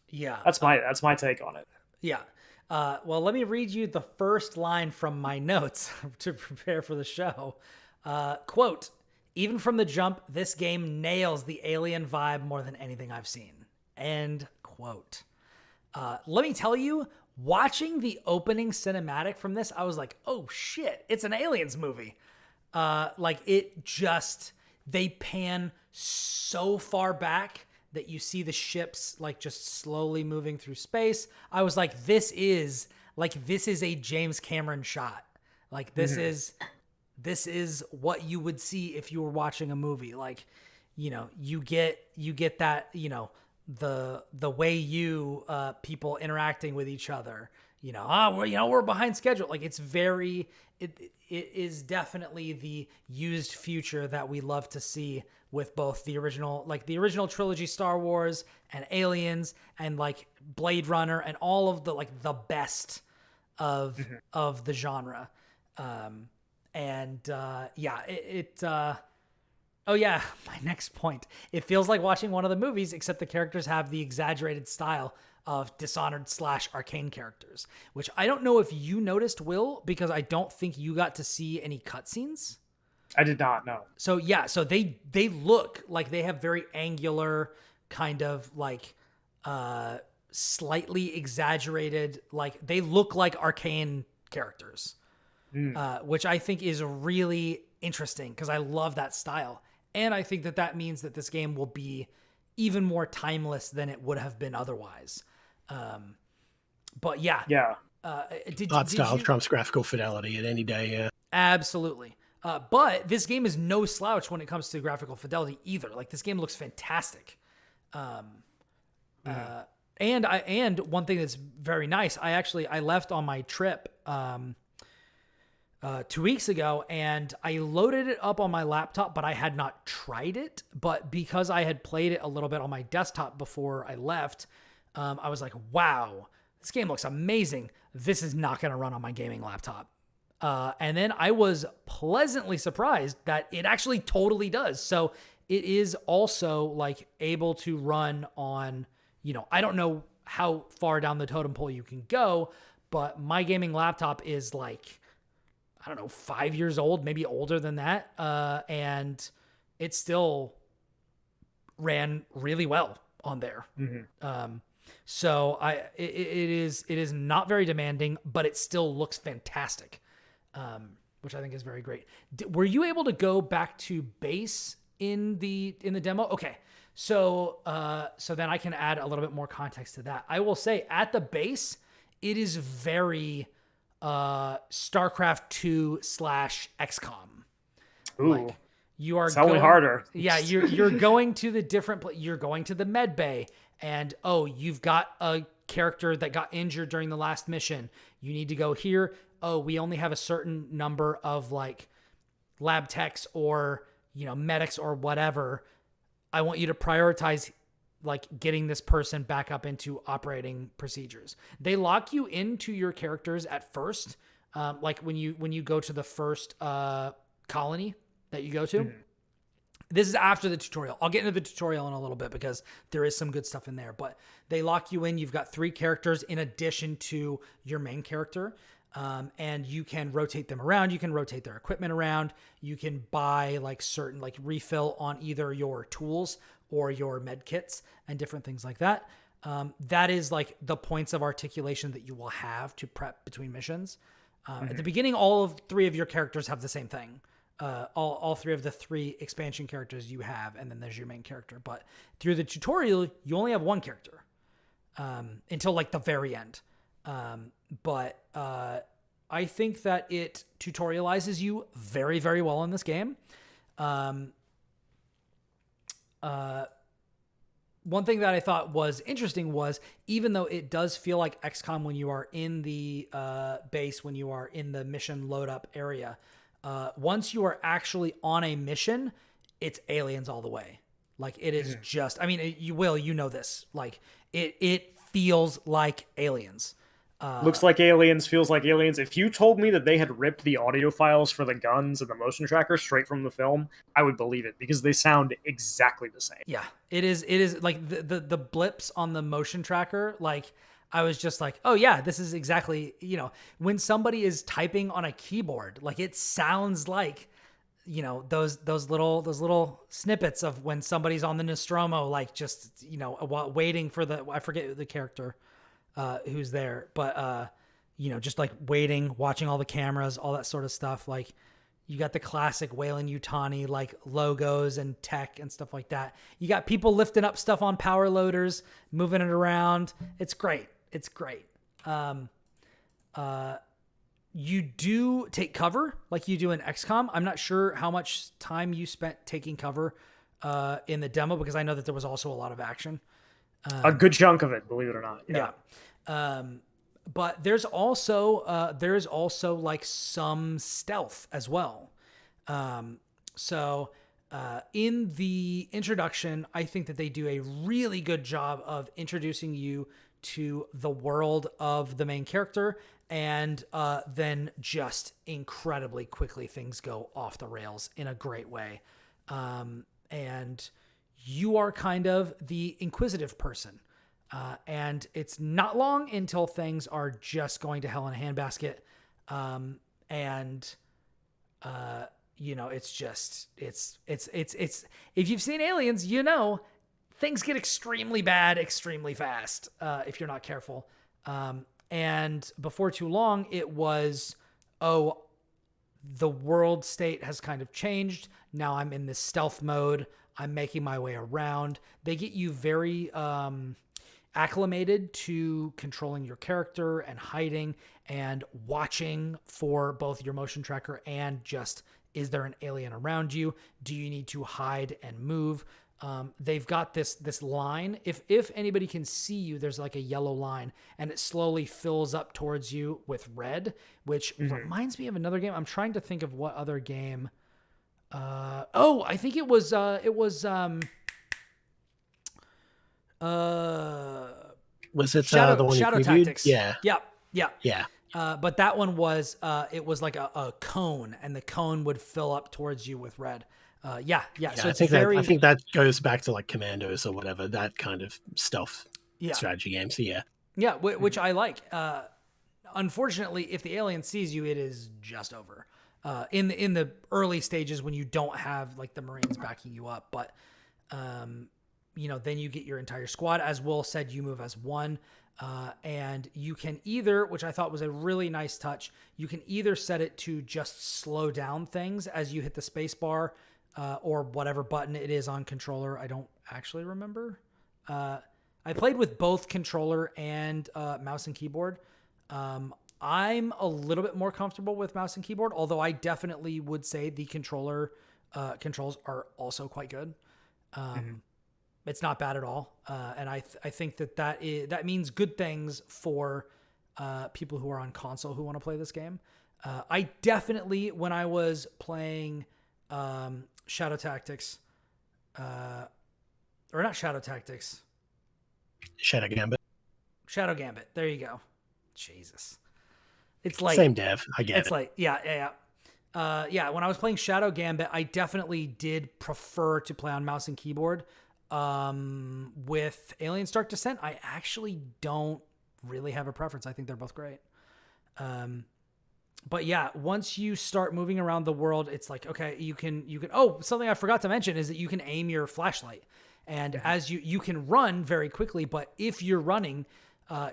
Yeah. That's my take on it. Yeah. Well, let me read you the first line from my notes to prepare for the show. Quote, even from the jump, this game nails the alien vibe more than anything I've seen. End quote. Let me tell you, watching the opening cinematic from this, I was like, oh shit, it's an Aliens movie. They pan so far back that you see the ships like just slowly moving through space. I was like, this is a James Cameron shot. Like this is what you would see if you were watching a movie. Like, you get that, the way people interacting with each other, we're behind schedule. Like it is definitely the used future that we love to see with both the original trilogy Star Wars and Aliens and like Blade Runner and all of the best of the genre. Oh yeah, my next point. It feels like watching one of the movies, except the characters have the exaggerated style of Dishonored / Arcane characters, which I don't know if you noticed, Will, because I don't think you got to see any cutscenes. I did not know. So yeah, so they look like they have very angular, kind of like slightly exaggerated, like they look like Arcane characters, which I think is really interesting because I love that style. And I think that means that this game will be even more timeless than it would have been otherwise. But yeah. Yeah. Art style trumps graphical fidelity at any day, yeah. Absolutely. But this game is no slouch when it comes to graphical fidelity either. Like this game looks fantastic. And one thing that's very nice, I left on my trip 2 weeks ago and I loaded it up on my laptop, but I had not tried it. But because I had played it a little bit on my desktop before I left, I was like, wow, this game looks amazing. This is not going to run on my gaming laptop. And then I was pleasantly surprised that it actually totally does. So it is also like able to run on, I don't know how far down the totem pole you can go, but my gaming laptop is like, I don't know, 5 years old, maybe older than that. And it still ran really well on there. So it is not very demanding, but it still looks fantastic, which I think is very great. Were you able to go back to base in the demo? Okay, so then I can add a little bit more context to that. I will say at the base, it is very StarCraft 2 / XCOM. Ooh. Like, you are only harder. Yeah, you're going to the you're going to the med bay, and you've got a character that got injured during the last mission. You need to go here. Oh, we only have a certain number of like lab techs or medics or whatever. I want you to prioritize like getting this person back up into operating procedures. They lock you into your characters at first, like when you go to the first colony that you go to. Mm-hmm. This is after the tutorial. I'll get into the tutorial in a little bit because there is some good stuff in there, but they lock you in. You've got 3 characters in addition to your main character. And you can rotate them around. You can rotate their equipment around. You can buy like certain like refill on either your tools or your med kits and different things like that. That is like the points of articulation that you will have to prep between missions. At the beginning, all 3 of your characters have the same thing. All 3 of the 3 expansion characters you have, and then there's your main character. But through the tutorial, you only have 1 character until like the very end. But I think that it tutorializes you very, very well in this game. One thing that I thought was interesting was, even though it does feel like XCOM when you are in the base, when you are in the mission load up area, once you are actually on a mission, it's aliens all the way. Like it is just, I mean, you know this, like it feels like aliens. Looks like aliens, feels like aliens. If you told me that they had ripped the audio files for the guns and the motion tracker straight from the film, I would believe it because they sound exactly the same. Yeah, it is like the blips on the motion tracker. Like I was just like, oh yeah, this is exactly, when somebody is typing on a keyboard, like it sounds like, those little snippets of when somebody's on the Nostromo, like just, waiting for I forget the character who's there, but just like waiting, watching all the cameras, all that sort of stuff. Like you got the classic Weyland-Yutani like logos and tech and stuff like that. You got people lifting up stuff on power loaders, moving it around. It's great. It's great. You do take cover like you do in XCOM. I'm not sure how much time you spent taking cover in the demo, because I know that there was also a lot of action. A good chunk of it, believe it or not. Yeah. But there's also like some stealth as well. So in the introduction, I think that they do a really good job of introducing you to the world of the main character, and then just incredibly quickly things go off the rails in a great way. And you are kind of the inquisitive person. And it's not long until things are just going to hell in a handbasket. It's just, it's, if you've seen Aliens, things get extremely bad, extremely fast, if you're not careful. And before too long, it was, the world state has kind of changed. Now I'm in this stealth mode. I'm making my way around. They get you very, acclimated to controlling your character and hiding and watching for both your motion tracker and just, is there an alien around you? Do you need to hide and move? They've got this line. If anybody can see you, there's like a yellow line, and it slowly fills up towards you with red, which reminds me of another game. I'm trying to think of what other game. I think it was was it Shadow, the one you Shadow previewed? Tactics? Yeah. Yeah. But that one was it was like a cone, and the cone would fill up towards you with red. Yeah. So I think that goes back to like Commandos or whatever, that kind of stealth strategy game. So yeah, which I like. Unfortunately, if the alien sees you, it is just over. In the early stages when you don't have like the Marines backing you up, but then you get your entire squad. As Will said, you move as one. And you can either, which I thought was a really nice touch, you can either set it to just slow down things as you hit the space bar, or whatever button it is on controller. I don't actually remember. I played with both controller and mouse and keyboard. I'm a little bit more comfortable with mouse and keyboard, although I definitely would say the controller controls are also quite good. It's not bad at all. And I think that means good things for people who are on console who want to play this game. I definitely, when I was playing Shadow Tactics, or not Shadow Tactics, Shadow Gambit. There you go. Jesus. It's like same dev. I get it. It's like, yeah. When I was playing Shadow Gambit, I definitely did prefer to play on mouse and keyboard. With Aliens Dark Descent, I actually don't really have a preference. I think they're both great. But yeah, once you start moving around the world, it's like, okay, you can, something I forgot to mention is that you can aim your flashlight. And as you can run very quickly, but if you're running,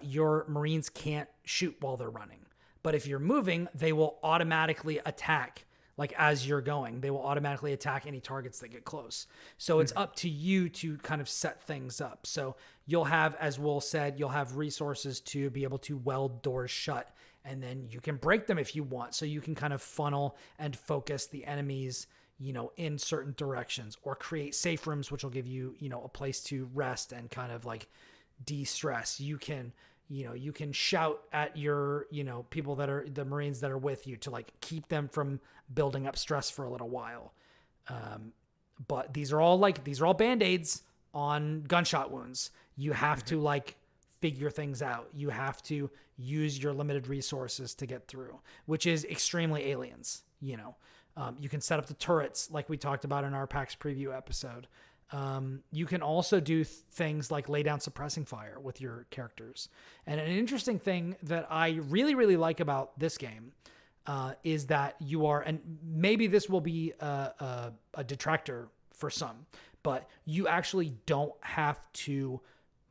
your Marines can't shoot while they're running. But if you're moving, they will automatically attack. Like as you're going, they will automatically attack any targets that get close. So it's up to you to kind of set things up. So you'll have, as Will said, you'll have resources to be able to weld doors shut, and then you can break them if you want. So you can kind of funnel and focus the enemies, in certain directions, or create safe rooms, which will give you, a place to rest and kind of like de-stress. You can shout at your, people that are the Marines that are with you to like keep them from building up stress for a little while. But these are all Band-Aids on gunshot wounds. You have to like figure things out. You have to use your limited resources to get through, which is extremely Aliens. You can set up the turrets like we talked about in our PAX preview episode. You can also do things like lay down suppressing fire with your characters. And an interesting thing that I really, really like about this game is that you are, and maybe this will be a detractor for some, but you actually don't have to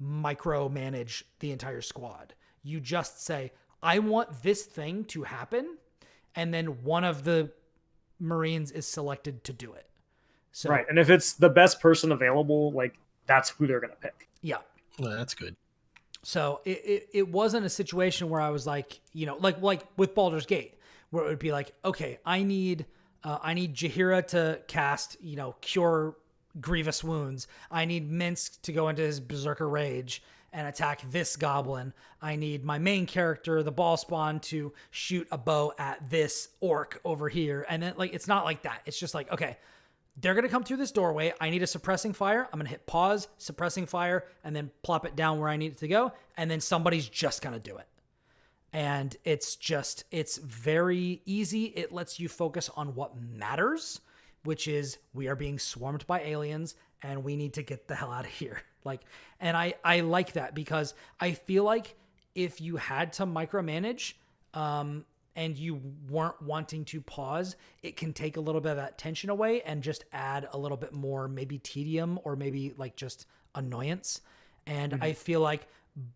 micromanage the entire squad. You just say, I want this thing to happen, and then one of the Marines is selected to do it. So, right, and if it's the best person available, like that's who they're gonna pick. Yeah, well, that's good. So it wasn't a situation where I was like, like with Baldur's Gate, where it would be like, okay, I need Jaheira to cast, cure grievous wounds. I need Minsk to go into his berserker rage and attack this goblin. I need my main character, the ball spawn, to shoot a bow at this orc over here. And then like it's not like that. It's just like, okay, they're going to come through this doorway. I need a suppressing fire. I'm going to hit pause, suppressing fire, and then plop it down where I need it to go. And then somebody's just going to do it. And it's very easy. It lets you focus on what matters, which is we are being swarmed by aliens and we need to get the hell out of here. And I like that because I feel like if you had to micromanage, and you weren't wanting to pause, it can take a little bit of that tension away and just add a little bit more maybe tedium or maybe like just annoyance. And I feel like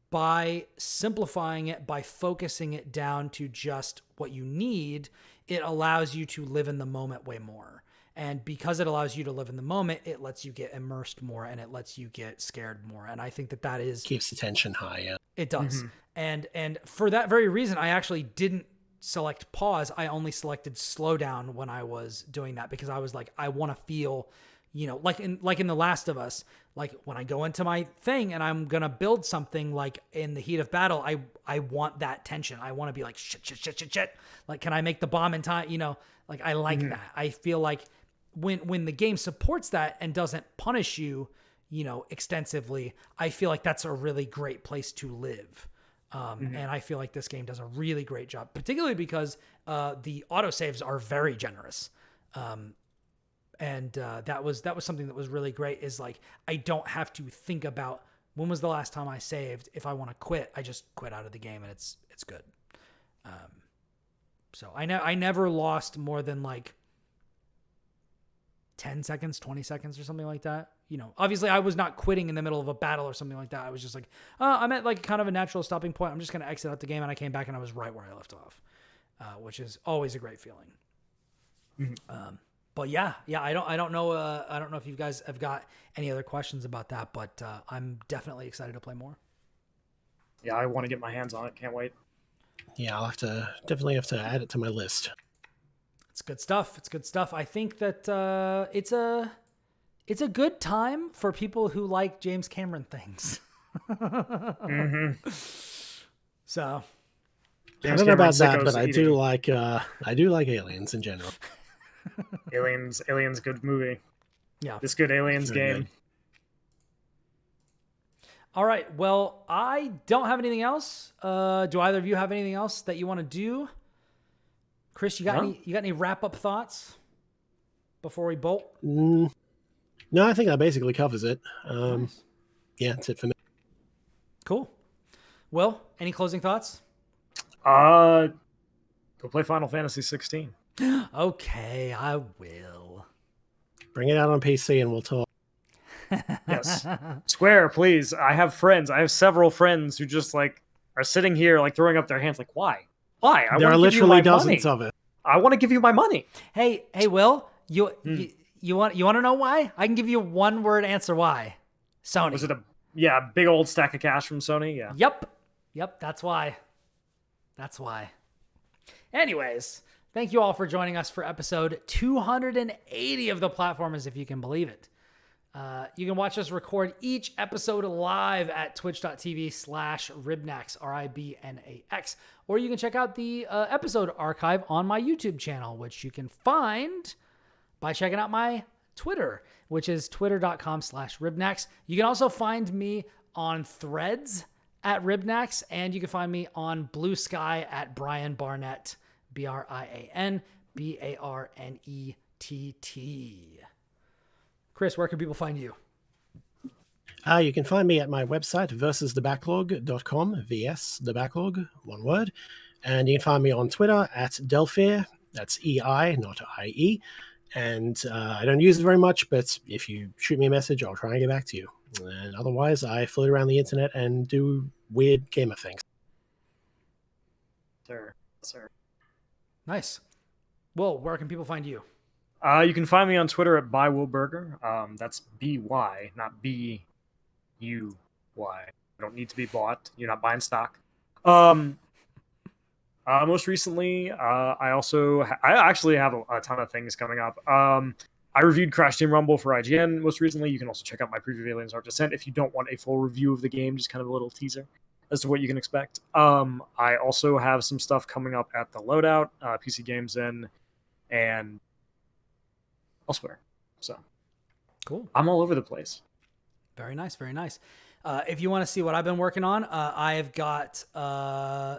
by simplifying it, by focusing it down to just what you need, it allows you to live in the moment way more. And because it allows you to live in the moment, it lets you get immersed more and it lets you get scared more. And I think that is... keeps the tension high, yeah. It does. And for that very reason, I actually didn't select pause. I only selected slow down when I was doing that because I was like, I want to feel, like in The Last of Us, like when I go into my thing and I'm going to build something like in the heat of battle, I want that tension. I want to be like, shit. Like, can I make the bomb in time? Like I like that. I feel like when the game supports that and doesn't punish you, extensively, I feel like that's a really great place to live. And I feel like this game does a really great job, particularly because the autosaves are very generous. And that was something that was really great is like, I don't have to think about when was the last time I saved. If I want to quit, I just quit out of the game and it's good. So I never lost more than like 10 seconds, 20 seconds or something like that, obviously I was not quitting in the middle of a battle or something like that. I was just like, I'm at like kind of a natural stopping point. I'm just going to exit out the game. And I came back and I was right where I left off, which is always a great feeling. Mm-hmm. But yeah, I don't know. I don't know if you guys have got any other questions about that, but I'm definitely excited to play more. Yeah, I want to get my hands on it. Can't wait. Yeah, I'll definitely have to add it to my list. It's good stuff. It's good stuff. I think that it's a good time for people who like James Cameron things. Mm-hmm. So I don't know about that, but I do like Aliens in general. Aliens, good movie. Yeah, this good Aliens game. Good. All right. Well, I don't have anything else. Do either of you have anything else that you want to do? Kris, you got any wrap up thoughts before we bolt? No, I think that basically covers it. Nice. Yeah, that's it for me. Cool. Will, any closing thoughts? Go play Final Fantasy 16. Okay, I will. Bring it out on PC and we'll talk. Yes. Square, please. I have friends. I have several friends who just like are sitting here like throwing up their hands like, why? There are literally dozens of it. I want to give you my money. Hey, Will, you want to know why? I can give you one word answer why. Sony. Was it a big old stack of cash from Sony? Yeah. Yep, that's why. Anyways, thank you all for joining us for episode 280 of The Platformers, if you can believe it. You can watch us record each episode live at twitch.tv/Ribnax, RIBNAX, or you can check out the episode archive on my YouTube channel, which you can find by checking out my Twitter, which is twitter.com/Ribnax. You can also find me on Threads at Ribnax, and you can find me on Blue Sky at Brian Barnett, BrianBarnett. Kris, where can people find you? You can find me at my website, versusthebacklog.com, the backlog, one word. And you can find me on Twitter at Delphir, that's EI, not IE. And I don't use it very much, but if you shoot me a message, I'll try and get back to you. And otherwise, I float around the internet and do weird gamer things. Sir. Nice. Well, where can people find you? You can find me on Twitter at BuyWillBurger. That's BY, not BUY. I don't need to be bought. You're not buying stock. Most recently, I actually have a ton of things coming up. I reviewed Crash Team Rumble for IGN most recently. You can also check out my preview of Aliens Dark Descent if you don't want a full review of the game, just kind of a little teaser as to what you can expect. I also have some stuff coming up at the Loadout, PC Games In, and elsewhere. So cool. I'm all over the place. Very nice. If you want to see what I've been working on, I've got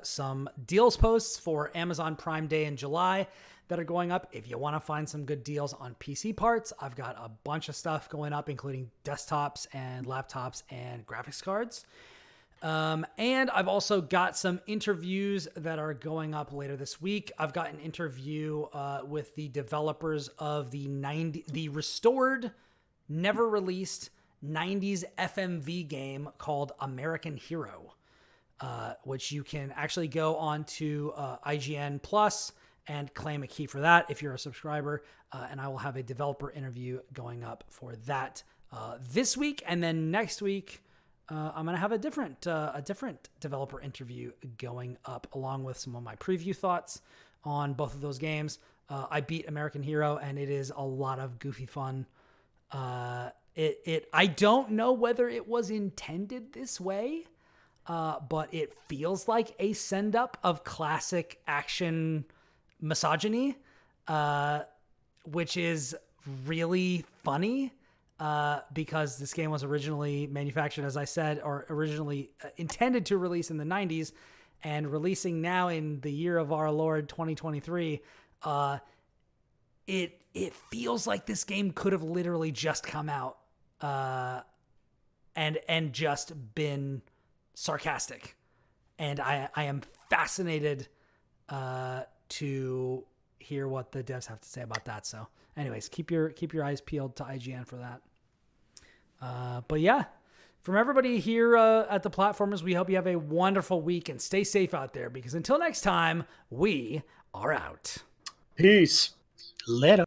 some deals posts for Amazon Prime Day in July that are going up. If you want to find some good deals on PC parts, I've got a bunch of stuff going up, including desktops and laptops and graphics cards. And I've also got some interviews that are going up later this week. I've got an interview with the developers of the restored, never released 90s FMV game called American Hero, which you can actually go on to IGN Plus and claim a key for that if you're a subscriber. And I will have a developer interview going up for that this week. And then next week, I'm going to have a different developer interview going up along with some of my preview thoughts on both of those games. I beat American Hero and it is a lot of goofy fun. I don't know whether it was intended this way, but it feels like a send up of classic action misogyny, which is really funny. Because this game was originally manufactured, as I said, or originally intended to release in the 90s and releasing now in the year of our Lord 2023, it feels like this game could have literally just come out and just been sarcastic. And I am fascinated to hear what the devs have to say about that. So anyways, keep your eyes peeled to IGN for that. But yeah, from everybody here at the platformers, we hope you have a wonderful week and stay safe out there, because until next time, we are out. Peace. Later.